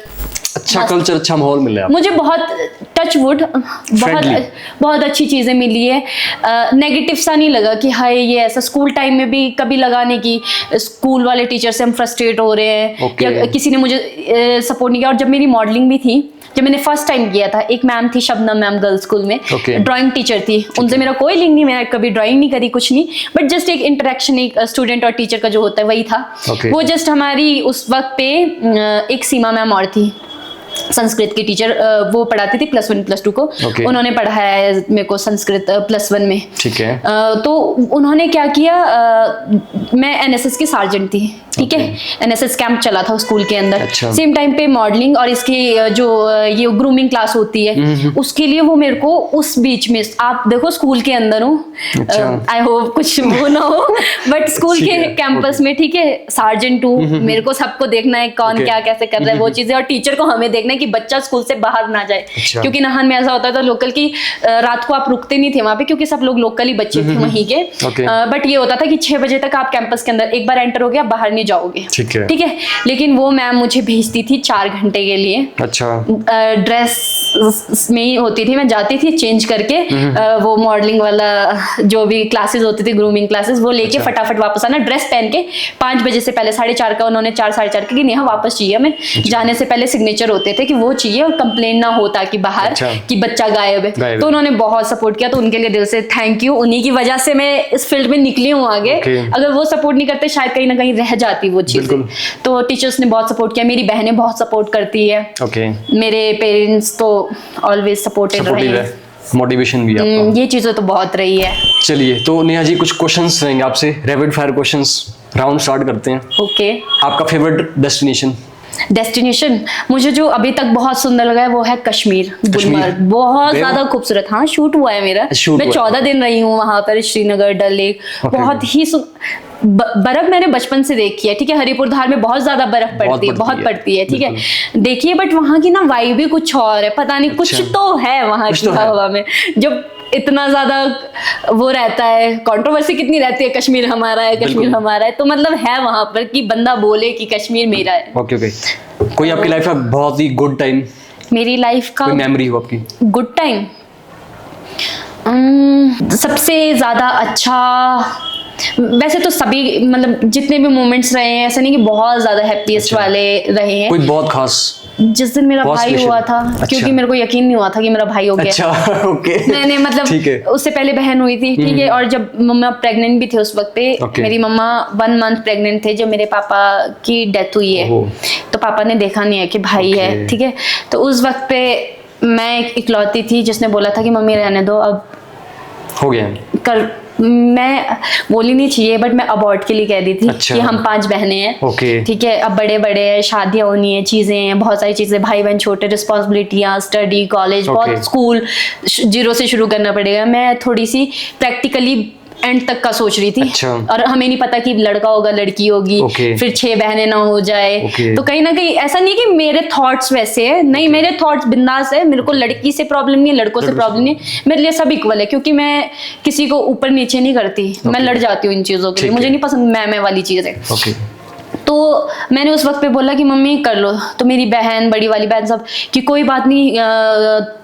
अच्छा कल्चर, अच्छा माहौल मिला मुझे, बहुत टच वुड, बहुत अच्छी चीजें मिली है, नेगेटिव सा नहीं लगा कि हाय ये ऐसा। स्कूल टाइम में भी कभी लगा नहीं कि स्कूल वाले टीचर से हम फ्रस्ट्रेट हो रहे हैं, या किसी ने मुझे सपोर्ट नहीं किया। और जब मेरी मॉडलिंग भी थी, जब मैंने फर्स्ट टाइम किया था, एक मैम थी शबनम मैम गर्ल्स स्कूल में, ड्राइंग टीचर थी, उनसे मेरा कोई लिंक नहीं, मैंने कभी ड्राइंग नहीं करी, कुछ नहीं, बट जस्ट एक इंटरेक्शन एक स्टूडेंट और टीचर का जो होता है वही था। वो जस्ट हमारी उस वक्त पे एक सीमा मैम और थी, संस्कृत की टीचर, वो पढ़ाती थी +1 +2 को, उन्होंने पढ़ाया है मेरे को संस्कृत +1 में, ठीक है। तो उन्होंने क्या किया, मैं एनएसएस की सार्जेंट थी, ठीक है, एनएसएस कैंप चला था स्कूल के अंदर, सेम टाइम पे मॉडलिंग और इसकी जो ये ग्रूमिंग क्लास होती है, उसके लिए वो मेरे को उस बीच में, आप देखो स्कूल के अंदर हूँ, आई होप कुछ वो ना हो, बट स्कूल के कैंपस में, ठीक है, सार्जेंट हूँ, मेरे को सबको देखना है कौन क्या कैसे कर रहा है वो चीजें, और टीचर को हमें देखना है कि बच्चा स्कूल से बाहर ना जाए, क्योंकि नाहन में ऐसा होता था लोकल की, रात को आप रुकते नहीं थे वहां पे, क्योंकि सब लोग लोकली बच्चे थे वहीं के, बट ये होता था कि 6 बजे तक आप कैंपस के अंदर एक बार एंटर हो गया, बाहर नहीं जाओगे, ठीक है। लेकिन वो मैम मुझे भेजती थी 4 घंटे के लिए, अच्छा, ड्रेस में ही होती थी, मैं जाती थी चेंज करके, वो मॉडलिंग वाला जो भी क्लासेस होती थी, ग्रूमिंग क्लासेस, वो लेके फटाफट वापस आना, ड्रेस पहन के 5 बजे से पहले, 4:30 का उन्होंने 4 साढ़े 4 कि नेहा वापस चाहिए हमें, जाने से पहले सिग्नेचर होते थे कि वो चाहिए, और कंप्लेन ना होता कि बाहर कि बच्चा गायब है। तो उन्होंने बहुत सपोर्ट किया, तो उनके लिए दिल से थैंक यू, उन्हीं की वजह से मैं इस फील्ड में निकली हूँ आगे, अगर वो सपोर्ट नहीं करते शायद कहीं ना कहीं रह जाती वो चीज। तो टीचर्स ने बहुत सपोर्ट किया, मेरी बहनें बहुत सपोर्ट करती है, मेरे पेरेंट्स तो ऑलवेज सपोर्टेड रहे हैं, मोटिवेशन भी आपका, ये चीजें तो बहुत रही है। चलिए, तो नेहा जी कुछ क्वेश्चंस रहेंगे आपसे, rapid fire questions round start करते हैं। ओके। आपका फेवरेट डेस्टिनेशन? मुझे जो अभी तक बहुत सुंदर लगा है वो है कश्मीर, गुलमर्ग, बहुत ज्यादा खूबसूरत। हाँ, शूट हुआ है मेरा, मैं 14 दिन रही हूँ वहां पर, श्रीनगर, डल लेक, बहुत ही बर्फ मैंने बचपन से देखी है, ठीक है, हरिपुर धार में बहुत ज्यादा बर्फ पड़ती है, बहुत पड़ती है, ठीक है, देखिए, बट वहां की ना वाइब भी कुछ और है, पता नहीं, कुछ तो है वहां की हवा में, जब इतना ज्यादा वो रहता है, कंट्रोवर्सी कितनी रहती है, कश्मीर हमारा है, कश्मीर हमारा है, तो मतलब है वहां पर कि बंदा बोले कि कश्मीर मेरा है। ओके। कोई आपकी लाइफ का बहुत ही गुड टाइम? मेरी लाइफ का कोई मेमोरी हो आपकी गुड टाइम? सबसे ज्यादा अच्छा, वैसे तो सभी, मतलब जितने भी मोमेंट्स रहे हैं, ऐसा नहीं कि बहुत ज्यादा हैप्पीएस्ट वाले रहे हैं, कोई बहुत खास? जिस दिन मेरा भाई हुआ था, क्योंकि मेरे को यकीन नहीं हुआ था कि मेरा भाई हो गया। अच्छा, ओके। मैंने मतलब उससे पहले बहन हुई थी, ठीक है, और जब मम्मा प्रेग्नेंट भी थे उस वक्त पे, मेरी मम्मा 1 मंथ प्रेग्नेंट थे जब मेरे पापा की डेथ हुई है, तो पापा ने देखा नहीं है कि भाई है, ठीक है, तो उस वक्त पे मैं इकलौती थी जिसने बोला था कि मम्मी रहने दो, अब हो गया कर, मैं बोली नहीं चाहिए, बट मैं अबॉर्ट के लिए कह दी थी। कि हम 5 बहनें हैं, ठीक है, अब बड़े हैं, शादियां होनी है, चीजें हैं, बहुत सारी चीजें, भाई बहन छोटे, रिस्पॉन्सिबिलिटियां, स्टडी, कॉलेज, बहुत स्कूल 0 से शुरू करना पड़ेगा। मैं थोड़ी सी प्रैक्टिकली एंड तक का सोच रही थी, और हमें नहीं पता कि लड़का होगा लड़की होगी, फिर 6 बहनें ना हो जाए, तो कहीं ना कहीं ऐसा नहीं कि मेरे थॉट्स वैसे है, नहीं, मेरे थॉट्स बिंदास है, मेरे को लड़की से प्रॉब्लम नहीं है, लड़कों से प्रॉब्लम नहीं, मेरे लिए सब इक्वल है, क्योंकि मैं किसी को ऊपर नीचे नहीं करती, मैं लड़ जाती हूँ इन चीजों के लिए, मुझे नहीं पसंद मैं वाली चीज है। तो मैंने उस वक्त पे बोला कि मम्मी कर लो, तो मेरी बहन, बड़ी वाली बहन सब कि कोई बात नहीं,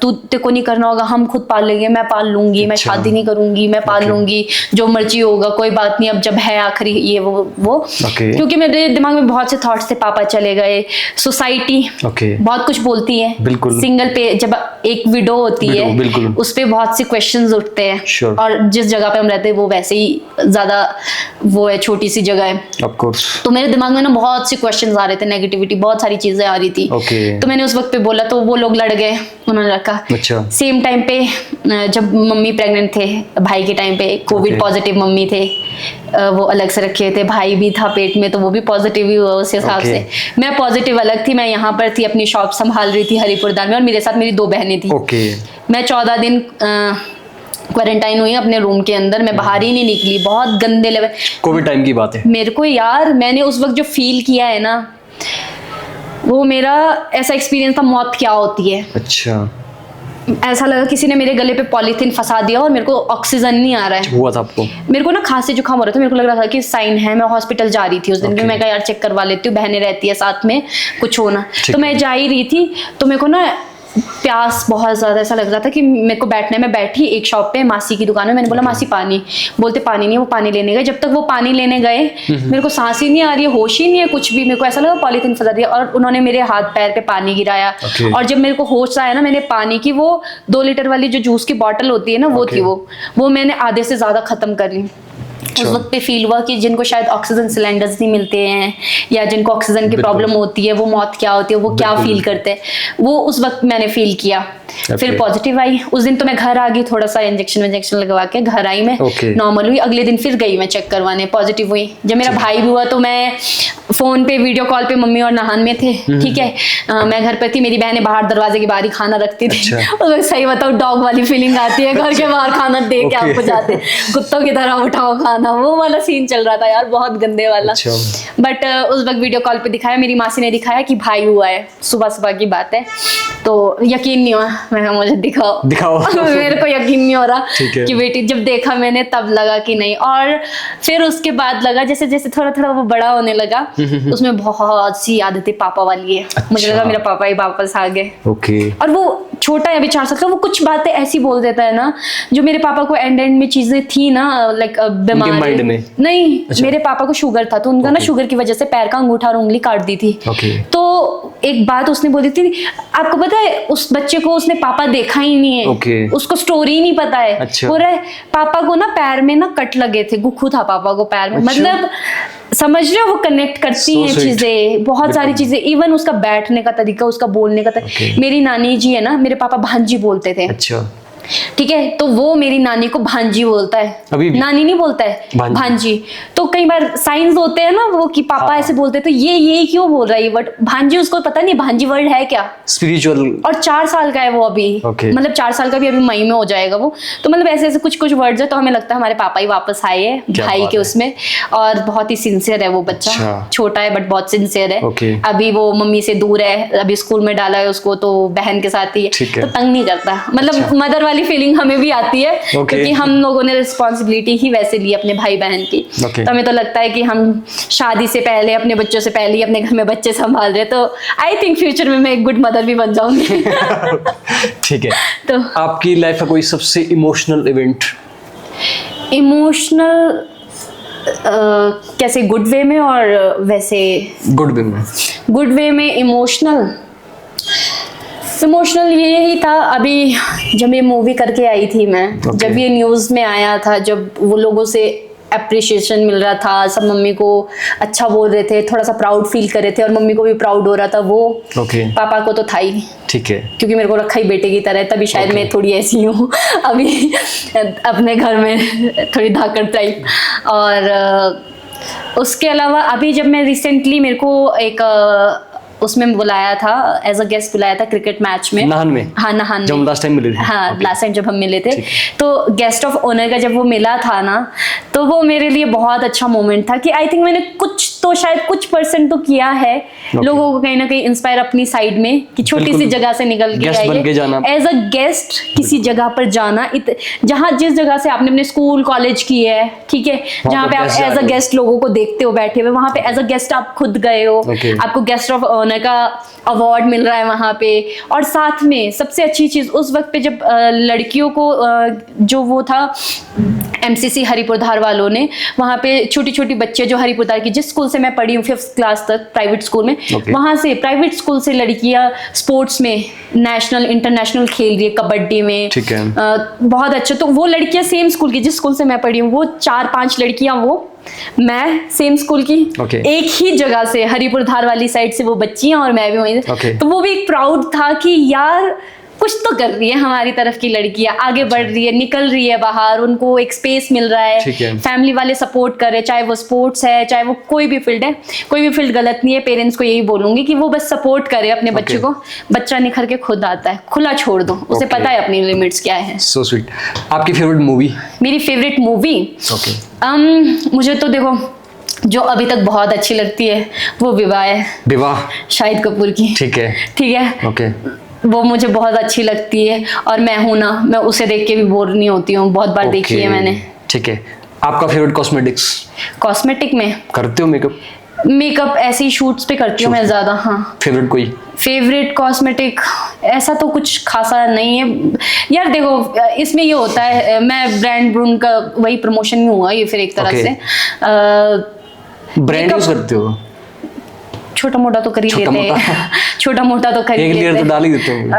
तू तेरे को नहीं करना होगा, हम खुद पाल लेंगे, मैं पाल लूंगी, मैं शादी नहीं करूंगी, मैं पाल लूंगी, जो मर्जी होगा कोई बात नहीं, अब जब है आखिरी ये वो क्योंकि मेरे दिमाग में बहुत से थॉट्स थे, पापा चले गए, सोसाइटी बहुत कुछ बोलती है, सिंगल पे जब एक विडो होती है उस पे बहुत से क्वेश्चंस उठते हैं, और जिस जगह पे हम रहते हैं वो वैसे ही ज्यादा वो है, छोटी सी जगह है ऑफ कोर्स। तो मेरे दिमाग में ना बहुत से क्वेश्चंस आ रहे थे, नेगेटिविटी, बहुत सारी चीजें आ रही थी। तो मैंने उस वक्त पे बोला, तो वो लोग लड़ गए, उन्होंने रखा। सेम टाइम पे जब मम्मी प्रेग्नेंट थे, भाई के टाइम पे कोविड पॉजिटिव मम्मी थे, वो अलग से रखे थे, भाई भी था पेट में तो वो भी पॉजिटिव ही हुआ उस हिसाब से। मैं पॉजिटिव अलग थी, मैं यहाँ पर थी, अपनी शॉप संभाल रही थी हरिपुरदान में, और मेरे साथ मेरी 2 बहनें थी। मैं 14 दिन क्वारंटाइन हुई अपने रूम के अंदर, मैं बाहर ही नहीं निकली, बहुत गंदे लेवल, कोविड टाइम की बात है। मेरे को यार, मैंने उस वक्त जो फील किया है ना, वो मेरा ऐसा एक्सपीरियंस था, मौत क्या होती है। अच्छा, ऐसा लगा किसी ने मेरे गले पे पॉलीथीन फंसा दिया और मेरे को ऑक्सीजन नहीं आ रहा है। हुआ था आपको? मेरे को ना खांसी जुकाम हो रहा था, मेरे को लग रहा था कि साइन है। मैं हॉस्पिटल जा रही थी उस दिन भी, मैं कहा यार चेक करवा लेती हूँ, बहनें रहती है साथ में, कुछ होना। तो मैं जा ही रही थी, तो मेरे को ना प्यास बहुत ज्यादा, ऐसा लग रहा था कि मेरे को बैठना है। मैं बैठी एक शॉप पे, मासी की दुकान में, मैंने बोला मासी पानी, बोलते पानी नहीं, वो पानी लेने गए। जब तक वो पानी लेने गए मेरे को सांस ही नहीं आ रही है, होश ही नहीं है कुछ भी, मेरे को ऐसा लगा पॉलीथीन फंसा दिया, और उन्होंने मेरे हाथ पैर पे पानी गिराया। और जब मेरे को होश आया ना, मैंने पानी की वो 2 लीटर वाली जो जूस की बॉटल होती है ना, वो थी, वो मैंने आधे से ज्यादा खत्म कर ली। उस वक्त पे फील हुआ कि जिनको शायद ऑक्सीजन सिलेंडर्स नहीं मिलते हैं, या जिनको ऑक्सीजन की प्रॉब्लम होती है, वो मौत क्या होती है, वो क्या फील करते हैं, वो उस वक्त मैंने फील किया। फिर पॉजिटिव आई उस दिन, तो मैं घर आ गई, थोड़ा सा इंजेक्शन लगवा के घर आई, मैं नॉर्मल हुई। अगले दिन फिर गई मैं चेक करवाने, पॉजिटिव हुई। जब मेरा भाई भी हुआ तो मैं फोन पे वीडियो कॉल पे, मम्मी और नहान में थे, ठीक है, मैं घर पर थी, मेरी बहनें बाहर दरवाजे के बाहर ही खाना रखती थी। सही बताओ, डॉग वाली फीलिंग आती है, घर के बाहर खाना दे के आपको जाते, कुत्तों की तरह उठाओ खाना, वो वाला सीन चल रहा था यार, बहुत गंदे वाला। बट उस वक्त वीडियो कॉल पे दिखाया, मेरी मासी ने दिखाया कि भाई हुआ है, सुबह सुबह की बात है, तो यकीन नहीं हुआ। मैं मुझे दिखाओ मेरे को यकीन नहीं हो रहा कि बेटी, जब देखा मैंने तब लगा कि नहीं। और फिर उसके बाद लगा जैसे जैसे थोड़ा थोड़ा वो बड़ा होने लगा, उसमें बहुत सी आदतें पापा वाली है। मुझे लगा मेरा पापा ही वापस आ गए। और वो छोटा है अभी 4 साल का, वो कुछ बातें ऐसी बोल देता है ना, जो मेरे पापा को एंड में चीजें थी ना, लाइक बीमारी नहीं, मेरे पापा को शुगर था, तो उनका ना शुगर की वजह से पैर का अंगूठा और उंगली काट दी थी। तो एक बात उसने बोली थी, आपको पता है उस बच्चे को उसने पापा देखा ही नहीं है, उसको स्टोरी ही नहीं पता है। बोल रहे पापा को ना पैर में ना कट लगे थे, गुखू था पापा को पैर में। मतलब समझ रहे हो, वो कनेक्ट करती हैं चीजें, बहुत सारी चीजें, इवन उसका बैठने का तरीका, उसका बोलने का तरीका। मेरी नानी जी है ना, मेरे पापा भांजी बोलते थे, ठीक है, तो वो मेरी नानी को भांजी बोलता है, नानी नहीं बोलता है, भांजी। तो कई बार साइंस होते हैं ना वो कि पापा ऐसे बोलते, तो ये क्यों बोल रहा है वर्ड भांजी, उसको पता नहीं भांजी वर्ड है क्या, स्पिरिचुअल। और 4 साल का है वो अभी, मतलब 4 साल का भी अभी मई में हो जाएगा वो। तो मतलब ऐसे ऐसे कुछ वर्ड्स है, तो हमें लगता है हमारे पापा ही वापस आए हैं भाई के उसमें। और बहुत ही सिंसियर है वो बच्चा, छोटा है बट बहुत सिंसियर है। अभी वो मम्मी से दूर है, अभी स्कूल में डाला है उसको, तो बहन के साथ ही है, तो तंग नहीं करता। मतलब मदर वाली फीलिंग हमें भी आती है, क्योंकि हम लोगों ने रिस्पॉन्सिबिलिटी ही वैसे ली अपने भाई बहन की। तो हमें तो लगता है कि हम शादी से पहले अपने बच्चों से पहले अपने घर में बच्चे संभाल रहे, तो आई थिंक फ्यूचर में मैं एक गुड मदर भी बन जाऊंगी। ठीक है, तो आपकी लाइफ का कोई सबसे इमोशनल इवेंट? इमोशनल कैसे, गुड वे में और वैसे? गुड वे में इमोशनल यही था, अभी जब ये मूवी करके आई थी मैं, जब ये न्यूज़ में आया था, जब वो लोगों से अप्रिशिएशन मिल रहा था, सब मम्मी को अच्छा बोल रहे थे, थोड़ा सा प्राउड फील कर रहे थे, और मम्मी को भी प्राउड हो रहा था वो। पापा को तो था ही, ठीक है, क्योंकि मेरे को रखा ही बेटे की तरह, तभी शायद मैं थोड़ी ऐसी हूँ अभी अपने घर में, थोड़ी धाकड़ टाइप। और उसके अलावा अभी जब मैं रिसेंटली, मेरे को एक उसमें बुलाया था, एज अ गेस्ट बुलाया था क्रिकेट मैच में, नाहन में। हाँ, नाहन में, जब लास्ट टाइम मिले थे। हाँ, लास्ट टाइम जब हम मिले थे, तो गेस्ट ऑफ ऑनर का जब वो मिला था ना, तो वो मेरे लिए बहुत अच्छा मोमेंट था कि आई थिंक मैंने शायद कुछ परसेंट तो किया है लोगों को कहीं ना कहीं इंस्पायर अपनी साइड में, कि छोटी सी जगह से निकल के आइए एज अ गेस्ट किसी जगह पर जाना, जहाँ जिस जगह से आपने अपने स्कूल कॉलेज की है, ठीक है, जहाँ पे आप एज अ गेस्ट लोगों को देखते हो बैठे हुए, वहां पे एज अ गेस्ट आप खुद गए हो, आपको गेस्ट ऑफ ऑनर का अवार्ड मिल रहा है वहां पे। और साथ में सबसे अच्छी चीज उस वक्त पे जब लड़कियों को जो वो था MCC हरिपुरधार वालों ने, वहाँ पे छोटी छोटी बच्चे जो हरिपुरधार की, जिस स्कूल से मैं पढ़ी हूँ 5th क्लास तक प्राइवेट स्कूल में, वहाँ से प्राइवेट स्कूल से लड़कियाँ स्पोर्ट्स में नेशनल इंटरनेशनल खेल रही है, कबड्डी में, बहुत अच्छा। तो वो लड़कियाँ सेम स्कूल की, जिस स्कूल से मैं पढ़ी हूँ, वो 4-5 लड़कियाँ, वो मैं सेम स्कूल की, एक ही जगह से हरिपुरधार वाली साइड से वो बच्चियां और मैं भी वहीं से। तो वो भी एक प्राउड था कि यार कुछ तो कर रही है हमारी तरफ की लड़कियां, आगे बढ़ रही है, निकल रही है बाहर, उनको एक स्पेस मिल रहा है, फैमिली वाले सपोर्ट कर रहे हैं, चाहे वो स्पोर्ट्स है, चाहे वो कोई भी फील्ड है, कोई भी फील्ड गलत नहीं है। पेरेंट्स को यही बोलूंगी कि वो बस सपोर्ट करे अपने बच्चे को, बच्चा निखर के खुद आता है, खुला छोड़ दो, उसे पता है अपनी लिमिट्स क्या है। So sweet. आपकी फेवरेट मूवी? मेरी फेवरेट मूवी मुझे तो देखो जो अभी तक बहुत अच्छी लगती है वो विवाह है, विवाह शाहिद कपूर की। ठीक है ओके, वो मुझे बहुत अच्छी लगती है और मैं हूं ना, मैं उसे देख के भी बोर नहीं होती हूँ, बहुत बार देखी है मैंने। ठीक है, आपका फेवरेट कॉस्मेटिक्स? कॉस्मेटिक में करते हो मेकअप ऐसे ही शूट्स पे करती हूँ मैं ज्यादा। हाँ, फेवरेट कोई? फेवरेट कॉस्मेटिक ऐसा तो कुछ खासा नहीं है यार। देखो इसमें ये होता है, मैं ब्रांड का वही प्रमोशन ही हुआ ये फिर एक तरह से ब्रांड यूज करते हो? छोटा मोटा तो कर ही लेते हैं, छोटा मोटा तो कर ही लेते हैं, डाल ही देते हैं,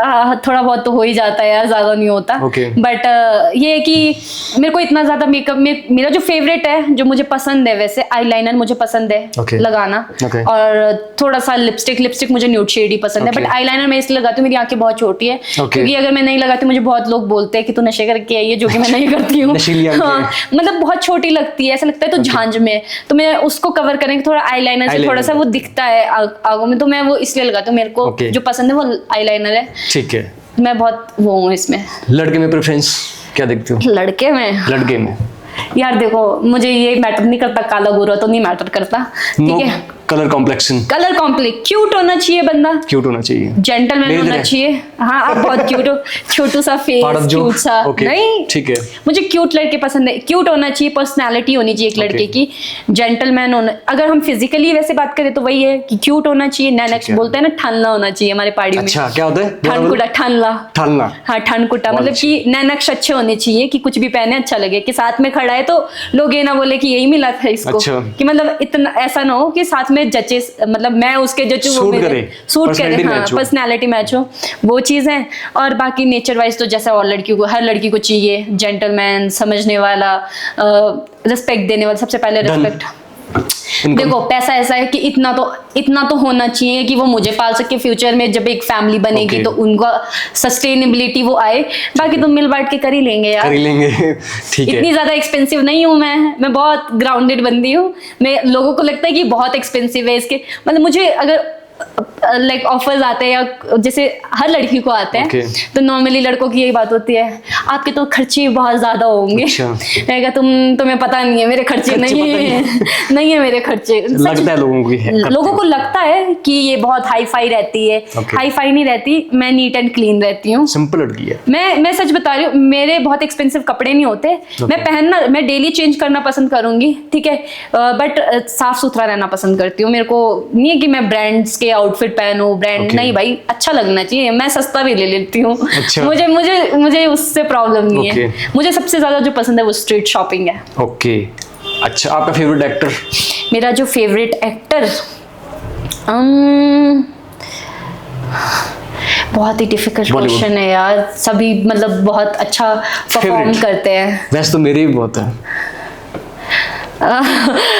थोड़ा बहुत तो हो ही जाता है यार, ज्यादा नहीं होता। बट ये है कि मेरे को इतना ज्यादा मेकअप में मेरा जो फेवरेट है, जो मुझे पसंद है, वैसे आईलाइनर मुझे पसंद है लगाना, और थोड़ा सा लिपस्टिक मुझे न्यूड शेड ही पसंद है। बट आईलाइनर मैं इसलिए लगाती हूँ, मेरी आंखें बहुत छोटी है, क्योंकि अगर मैं नहीं लगाती मुझे बहुत लोग बोलते हैं कि तू नशे करके आई है, जो कि मैं नहीं करती हूँ। मतलब बहुत छोटी लगती है, ऐसा लगता है तो झांझ में, तो मैं उसको कवर करने के थोड़ा आईलाइनर से थोड़ा सा वो दिखता है आगों में, तो मैं वो इसलिए लगाती हूँ। मेरे को जो पसंद है वो आईलाइनर है। ठीक है, मैं बहुत वो हूँ इसमें। लड़के में प्रेफरेंस क्या देखते हो? लड़के में यार देखो मुझे ये मैटर नहीं करता, काला गोरा तो नहीं मैटर करता, ठीक है। कलर कॉम्प्लेक्शन क्यूट होना चाहिए बंदा, क्यूट होना चाहिए, जेंटलमैन होना चाहिए। हाँ आप बहुत क्यूट हो, छोटू सा फेस, क्यूट सा नहीं, ठीक है, मुझे क्यूट लड़के पसंद है। क्यूट होना चाहिए, पर्सनालिटी होनी चाहिए एक लड़के की, जेंटलमैन होना। अगर हम फिजिकली वैसे बात करें तो वही है कि क्यूट होना चाहिए, नैनक बोलते हैं ना, ठानला होना चाहिए हमारे पहाड़ी में। अच्छा क्या होता है? ठानकुटा, ठानला। हाँ ठानकुटा, मतलब कि नैनक्स अच्छे होने चाहिए कि कुछ भी पहने अच्छा लगे, कि साथ में खड़ा है तो लोग ये ना बोले कि यही मिला था इसको, कि मतलब इतना ऐसा ना हो कि साथ में जचे, मतलब मैं उसके जचूं, वो मेरे सूट करे, हाँ पर्सनालिटी मैच हो, वो चीज है। और बाकी नेचर वाइज तो जैसा और लड़कियों को, हर लड़की को चाहिए जेंटलमैन, समझने वाला, रिस्पेक्ट देने वाला। सबसे पहले रिस्पेक्ट। देखो पैसा ऐसा है कि इतना तो होना चाहिए कि वो मुझे पाल सके, फ्यूचर में जब एक फैमिली बनेगी तो उनका सस्टेनेबिलिटी वो आए। बाकी तो मिल बांट के कर ही लेंगे यार, कर ही लेंगे। ठीक है, इतनी ज्यादा एक्सपेंसिव नहीं हूँ मैं बहुत ग्राउंडेड बंदी हूँ। मैं लोगों को लगता है कि बहुत एक्सपेंसिव है इसके, मतलब मुझे अगर लाइक ऑफर्स आते हैं या जैसे हर लड़की को आते हैं, तो नॉर्मली लड़कों की यही बात होती है, आपके तो खर्चे बहुत ज्यादा होंगे। अच्छा। तुम्हें पता नहीं है मेरे खर्चे नहीं है मेरे खर्चे। लगता है लोगों को लगता है कि ये बहुत हाई फाई रहती है, हाई फाई नहीं रहती, मैं नीट एंड क्लीन रहती हूँ, सिंपल लड़की है। मैं सच बता रही हूँ, मेरे बहुत एक्सपेंसिव कपड़े नहीं होते, मैं डेली चेंज करना पसंद करूंगी, ठीक है, बट साफ सुथरा रहना पसंद करती हूँ। मेरे को नहीं है कि मैं ब्रांड्स के आउटफिट पहनो, ब्रांड नहीं भाई, अच्छा लगना चाहिए। मैं सस्ता भी ले लेती हूँ। अच्छा। मुझे उससे प्रॉब्लम नहीं है। मुझे सबसे ज्यादा जो पसंद है वो स्ट्रीट शॉपिंग है। ओके अच्छा, आपका फेवरेट एक्टर? मेरा जो फेवरेट एक्टर बहुत ही डिफिकल्ट क्वेश्चन है यार, सभी मतलब बहुत अच्छा परफॉर्म करते हैं। वैसे तो मेरे भी बहुत है।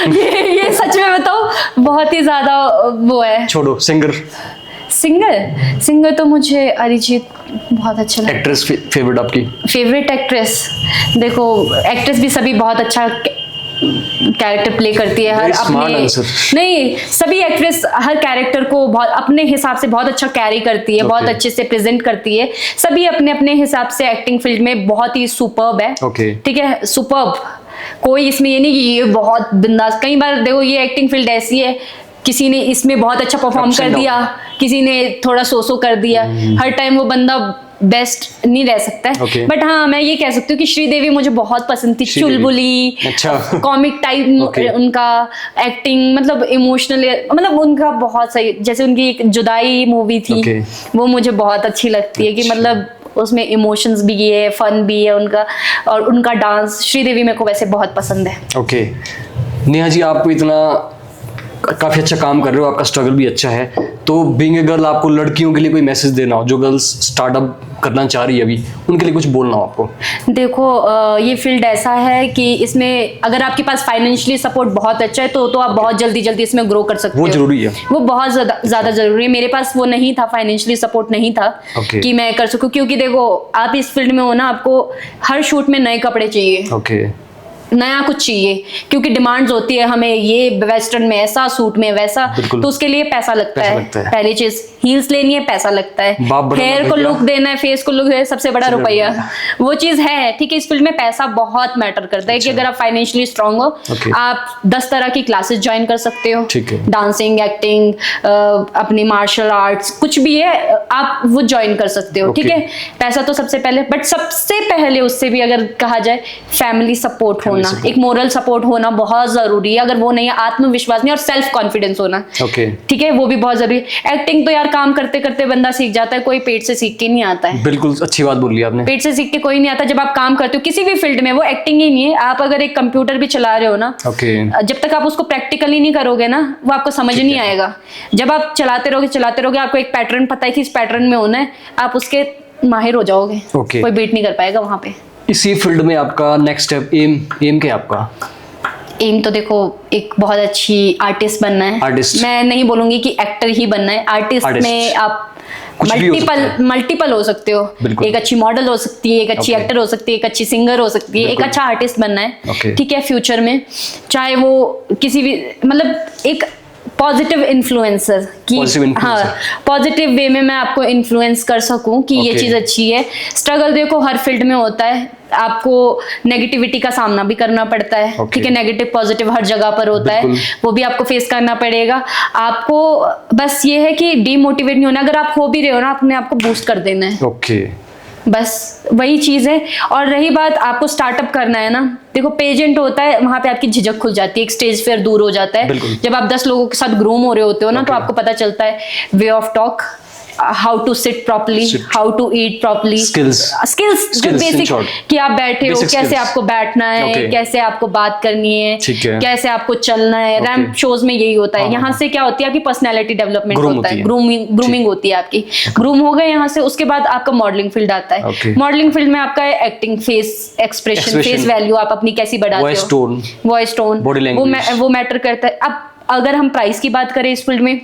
ये सच में बताओ बहुत ही ज्यादा वो है। छोड़ो, सिंगर तो मुझे अरिजीत बहुत अच्छा लगता है। एक्ट्रेस फेवरेट आपकी? फेवरेट एक्ट्रेस, देखो एक्ट्रेस भी सभी बहुत अच्छा कैरेक्टर प्ले करती है, हर अपने नहीं, सभी एक्ट्रेस हर कैरेक्टर को बहुत अपने हिसाब से बहुत अच्छा कैरी करती है, बहुत अच्छे से प्रेजेंट करती है। सभी अपने अपने हिसाब से एक्टिंग फील्ड में बहुत ही सुपर्ब है, ठीक है, सुपर्ब। कोई इसमें ये नहीं कि ये बहुत बिंदास, कई बार देखो ये एक्टिंग फील्ड ऐसी है, किसी ने इसमें बहुत अच्छा परफॉर्म कर दिया, किसी ने थोड़ा सो कर दिया, हर टाइम वो बंदा बेस्ट नहीं रह सकता है। बट हाँ, मैं ये कह सकती हूँ कि श्रीदेवी मुझे बहुत पसंद थी, चुलबुली, अच्छा कॉमिक टाइप उनका एक्टिंग, मतलब इमोशनल, मतलब उनका बहुत सही, जैसे उनकी एक जुदाई मूवी थी वो मुझे बहुत अच्छी लगती है कि मतलब उसमें इमोशंस भी है, फन भी है उनका, और उनका डांस श्रीदेवी मेरे को वैसे बहुत पसंद है। ओके नेहा जी, आप इतना काफी अच्छा काम कर रहे हो, आपका स्ट्रगल भी अच्छा है, तो बीइंग ए गर्ल आपको लड़कियों के लिए कोई मैसेज देना हो, जो गर्ल्स स्टार्टअप करना चाह रही है अभी, उनके लिए कुछ बोलना हो आपको? देखो ये फील्ड ऐसा है कि इसमें अगर आपके पास फाइनेंशियली सपोर्ट बहुत अच्छा है तो आप बहुत जल्दी इसमें ग्रो कर सकते हो। वो जरूरी है, वो बहुत ज्यादा जरूरी है। मेरे पास वो नहीं था, फाइनेंशियली सपोर्ट नहीं था कि मैं कर सकूं, क्योंकि देखो आप इस फील्ड में हो ना, आपको हर शूट में नए कपड़े चाहिए, नया कुछ चाहिए, क्योंकि डिमांड्स होती है हमें, ये वेस्टर्न में ऐसा, सूट में वैसा, तो उसके लिए पैसा लगता है। पहली चीज हील्स लेनी है, पैसा लगता है, हेयर को लुक देना है, फेस को लुक है, सबसे बड़ा रुपया, वो चीज है। ठीक है, इस फील्ड में पैसा बहुत मैटर करता है कि अगर आप फाइनेंशियली स्ट्रांग हो, आप 10 तरह की क्लासेस ज्वाइन कर सकते हो, डांसिंग, एक्टिंग, अपनी मार्शल आर्ट्स, कुछ भी है आप वो ज्वाइन कर सकते हो। ठीक है, पैसा तो सबसे पहले, बट सबसे पहले उससे भी अगर कहा जाए फैमिली सपोर्ट होना, एक मोरल सपोर्ट होना बहुत जरूरी है। अगर वो नहीं है, आत्मविश्वास नहीं और सेल्फ कॉन्फिडेंस होना, ठीक है, वो भी बहुत जरूरी है। एक्टिंग तो यार काम करते करते बंदा सीख जाता है, कोई पेट से सीख के नहीं आता है। बिल्कुल अच्छी बात बोली आपने, पेट से सीख के कोई नहीं आता। जब आप काम करते हो किसी भी फील्ड में, वो एक्टिंग ही नहीं है, आप अगर एक कंप्यूटर भी चला रहे हो ना, जब तक आप उसको प्रैक्टिकली नहीं करोगे ना, वो आपको समझ नहीं आएगा। जब आप चलाते रहोगे, आपको एक पैटर्न पता है कि इस पैटर्न में होना है, आप उसके माहिर हो जाओगे, कोई बीट नहीं कर पाएगा वहां पे। इसी फील्ड में आपका नेक्स्ट स्टेप एम क्या है आपका? एम तो देखो एक बहुत अच्छी आर्टिस्ट बनना है। मैं नहीं बोलूंगी कि एक्टर ही बनना है, आर्टिस्ट में आप मल्टीपल हो सकते हो। एक अच्छी मॉडल हो सकती है, एक अच्छी एक्टर हो सकती है, एक अच्छी सिंगर हो सकती है, एक अच्छा आर्टिस्ट बनना है। ठीक है, फ्यूचर में चाहे वो किसी भी, मतलब एक पॉजिटिव इन्फ्लुएंसर की, हाँ, पॉजिटिव वे में मैं आपको इन्फ्लुएंस कर सकूं कि ये चीज अच्छी है। स्ट्रगल देखो हर फील्ड में होता है, आपको नेगेटिविटी का सामना भी करना पड़ता है। ठीक है, नेगेटिव पॉजिटिव हर जगह पर होता है, वो भी आपको फेस करना पड़ेगा। आपको बस ये है कि डीमोटिवेट नहीं होना, अगर आप हो भी रहे हो ना, अपने आप को बूस्ट कर देना है। बस वही चीज है। और रही बात आपको स्टार्टअप करना है ना, देखो पेजेंट होता है, वहां पे आपकी झिझक खुल जाती है, एक स्टेज फेयर दूर हो जाता है। जब आप 10 लोगों के साथ ग्रूम हो रहे होते हो ना, तो आपको पता चलता है way of talk, how to sit properly, how to eat properly, skills जो बेसिक कि आप बैठे हो, कैसे आपको बैठना है, कैसे आपको बात करनी है, कैसे आपको चलना है। रैंप शोज में यही होता है। यहाँ से क्या होती है, आपकी पर्सनैलिटी डेवलपमेंट होता है, ग्रूमिंग होती है आपकी। ग्रूम हो गए यहाँ से, उसके बाद आपका मॉडलिंग फील्ड आता है। मॉडलिंग फील्ड में आपका acting, face expression, face value आप अपनी कैसी बढ़ाते हो, वॉइस टोन, वो मैटर करता है। अब अगर हम प्राइस की बात करें इस फील्ड में,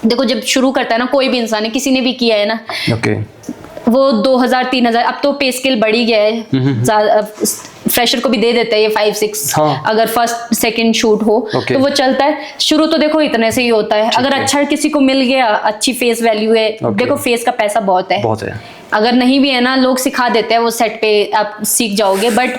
देखो जब शुरू करता है ना कोई भी इंसान है, किसी ने भी किया है ना, वो 2000-3000, अब तो पे स्केल बढ़ ही गया है, फ्रेशर को भी दे देते हैं ये 5-6, अगर फर्स्ट सेकंड शूट हो तो वो चलता है। शुरू तो देखो इतने से ही होता है। अगर अच्छा किसी को मिल गया, अच्छी फेस वैल्यू है, देखो फेस का पैसा बहुत है। अगर नहीं भी है ना, लोग सिखा देते हैं, वो सेट पे आप सीख जाओगे, बट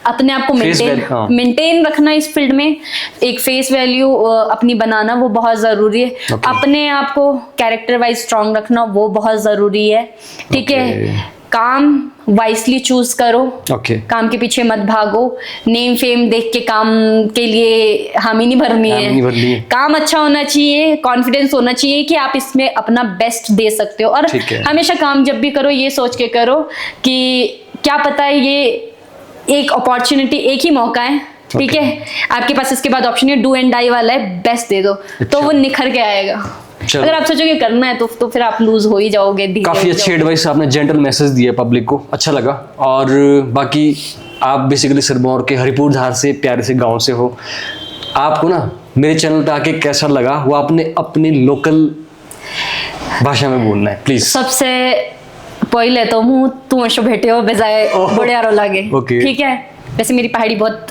अपने आप को मेंटेन रखना इस फील्ड में, एक फेस वैल्यू अपनी बनाना वो बहुत जरूरी है। अपने आप को कैरेक्टर वाइज स्ट्रांग रखना वो बहुत जरूरी है। ठीक है, काम वाइसली चूज करो, काम के पीछे मत भागो, नेम फेम देख के काम के लिए हामी नहीं भरनी है। काम अच्छा होना चाहिए, कॉन्फिडेंस होना चाहिए कि आप इसमें अपना बेस्ट दे सकते हो। और हमेशा काम जब भी करो ये सोच के करो कि क्या पता है ये एक अपॉर्चुनिटी, एक ही मौका है, ठीक है, आपके पास इसके बाद ऑप्शन है, डू एंड डाई वाला है, बेस्ट दे दो, तो वो निखर के आएगा। अगर आप सोचोगे करना है तो फिर आप लूज हो ही जाओगे। काफी अच्छी एडवाइस आपने, जेंटल मैसेज दिया पब्लिक को, अच्छा लगा। और बाकी आप बेसिकली सिरमौर के हरिपुर धार से, प्यारे से गांव से हो। आपको ना मेरे चैनल पे आके कैसा लगा वो आपने अपनी लोकल भाषा में बोलना है प्लीज। सबसे पहले तो मुँह तुम भेटे हो बेजाय बड़े आरो लागे, ठीक है। वैसे मेरी पहाड़ी बहुत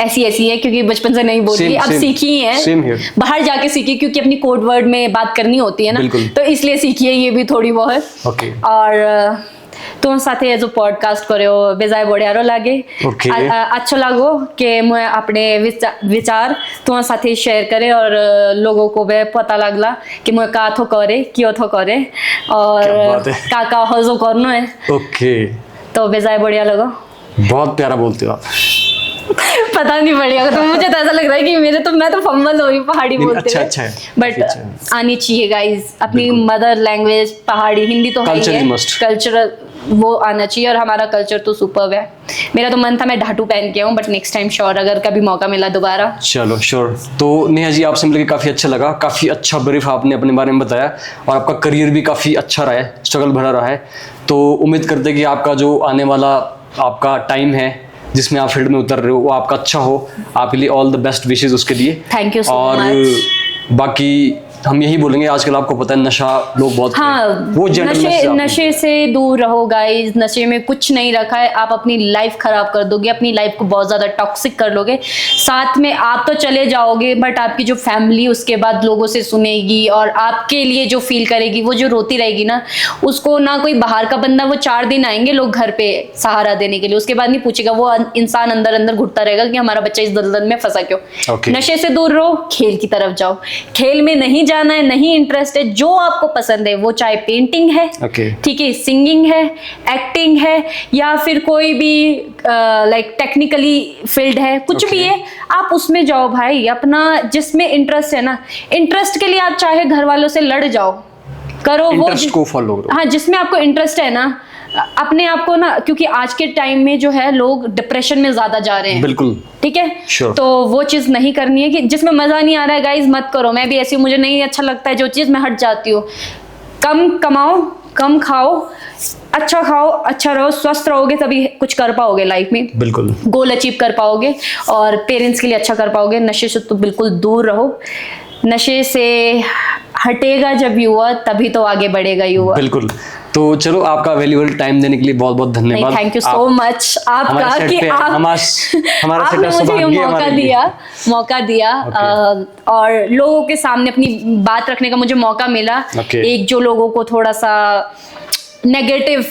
ऐसी है क्योंकि बचपन से नहीं बोली, अब सीखी है, बाहर जाके सीखी, क्योंकि अपनी कोड वर्ड में बात करनी होती है ना, तो इसलिए सीखी है ये भी थोड़ी बहुत। और तुम साथे जो पॉडकास्ट કર્યો બેજાય બળિયારો લાગે अच्छो लागो कि मैं अपने विचार तुम साथे शेयर करे और लोगों को भी पता लगला कि मैं का थो करे क्यों थो करे और का हजो करनो है। ओके, तो बेजाय बढ़िया लगो। बहुत प्यारा बोलते हो आप। पता नहीं पड़ेगा तो मुझे तो ऐसा लग रहा है कि मैं तो फंबल हो रही पहाड़ी बोलते हुए। अच्छा है, बट आनी चाहिए गाइस, अपनी मदर लैंग्वेज पहाड़ी, हिंदी तो है ही है, कल्चरल वो आना चाहिए और हमारा कल्चर तो सुपर्ब है। मेरा तो मन था मैं ढाटू पहन के आऊँ, बट नेक्स्ट टाइम श्योर, अगर कभी मौका मिला दोबारा। चलो श्योर। तो नेहा जी आपसे मिलकर काफ़ी अच्छा लगा, काफ़ी अच्छा ब्रीफ आपने अपने बारे में बताया और आपका करियर भी काफ़ी अच्छा रहा है, स्ट्रगल भरा रहा है। तो उम्मीद करते हैं कि आपका जो आने वाला आपका टाइम है जिसमें आप फील्ड में उतर रहे हो वो आपका अच्छा हो, आपके लिए ऑल द बेस्ट विशेस उसके लिए। थैंक यू सो और मच। बाकी हम यही बोलेंगे, आजकल आपको पता है नशा लोग बहुत वो नशे से दूर रहो गाइस, नशे में कुछ नहीं रखा है, आप अपनी लाइफ खराब कर दोगे, अपनी लाइफ को बहुत ज्यादा टॉक्सिक कर लोगे, साथ में आप तो चले जाओगे बट आपकी जो फैमिली उसके बाद लोगों से सुनेगी और आपके लिए जो फील करेगी, वो जो रोती रहेगी ना, उसको ना कोई बाहर का बंदा, वो 4 दिन आएंगे लोग घर पे सहारा देने के लिए, उसके बाद नहीं पूछेगा, वो इंसान अंदर अंदर घुटता रहेगा कि हमारा बच्चा इस दलदल में फंसा क्यों। नशे से दूर रहो, खेल की तरफ जाओ, खेल में नहीं जाना है, नहीं इंटरेस्ट है, जो आपको पसंद है, वो चाहे पेंटिंग है, ठीक है, सिंगिंग है, एक्टिंग है, या फिर कोई भी लाइक टेक्निकली फील्ड है, कुछ भी है, आप उसमें जाओ भाई, अपना जिसमें इंटरेस्ट है ना, इंटरेस्ट के लिए आप चाहे घर वालों से लड़ जाओ, करो वो को फॉलो करो। हाँ, जिसमें आपको इंटरेस्ट है ना, अपने आप को ना, क्योंकि आज के टाइम में जो है लोग डिप्रेशन में ज्यादा जा रहे हैं। बिल्कुल ठीक है, तो वो चीज नहीं करनी है कि जिसमें मजा नहीं आ रहा है गाइस, मत करो। मैं भी ऐसी, मुझे नहीं अच्छा लगता है जो चीज, मैं हट जाती हूँ। कम कमाओ, कम खाओ, अच्छा खाओ, अच्छा रहो, स्वस्थ रहोगे तभी कुछ कर पाओगे लाइफ में, बिल्कुल गोल अचीव कर पाओगे और पेरेंट्स के लिए अच्छा कर पाओगे। नशे से तो बिल्कुल दूर रहो, नशे से हटेगा जब युवा तभी तो आगे बढ़ेगा युवा। बिल्कुल। तो चलो, आपका वैल्यूएबल टाइम देने के लिए बहुत बहुत धन्यवाद। थैंक यू सो मच आपका कि आपने मुझे ये मौका दिया और लोगों के सामने अपनी बात रखने का मुझे मौका मिला। एक जो लोगों को थोड़ा सा नेगेटिव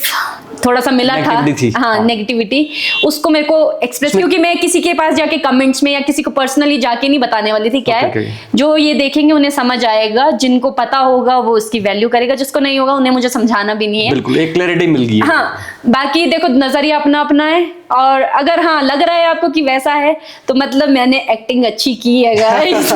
थोड़ा सा मिला था, हाँ, नेगेटिविटी, उसको मेरे को एक्सप्रेस, क्योंकि मैं किसी के पास जाके कमेंट्स में या किसी को पर्सनली जाके नहीं बताने वाली थी। क्या है, जो ये देखेंगे उन्हें समझ आएगा, जिनको पता होगा वो उसकी वैल्यू करेगा, जिसको नहीं होगा उन्हें मुझे समझाना भी नहीं है। बिल्कुल, एक क्लैरिटी मिल गई। हाँ, बाकी देखो नजरिया अपना अपना है, और अगर हाँ लग रहा है आपको कि वैसा है तो मतलब मैंने एक्टिंग अच्छी की है गाइस।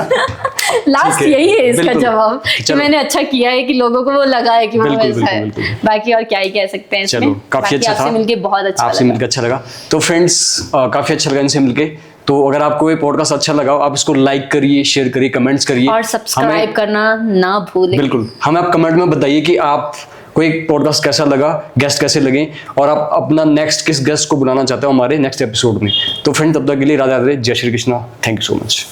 लास्ट यही है इसका जवाब कि मैंने अच्छा किया है, कि लोगों को वो लगा है कि वो वैसा है। बाकी और क्या ही कह सकते हैं इसमें। काफी अच्छा था, आपसे मिलके बहुत अच्छा, आपसे मिलकर अच्छा लगा। तो फ्रेंड्स, काफी अच्छा लगा इनसे मिलके। तो अगर आपको ये पॉडकास्ट अच्छा लगा, आप इसको लाइक करिए, शेयर करिए, कमेंट्स करिए और सब्सक्राइब करना ना भूलें। बिल्कुल, हमें आप कमेंट में बताइए कि आप कोई पॉडकास्ट कैसा लगा, गेस्ट कैसे लगे, और आप अपना नेक्स्ट किस गेस्ट को बुलाना चाहते हो हमारे नेक्स्ट एपिसोड में। तो फ्रेंड, तब तक के लिए राधे राधे, जय Shri Krishna, thank you so much.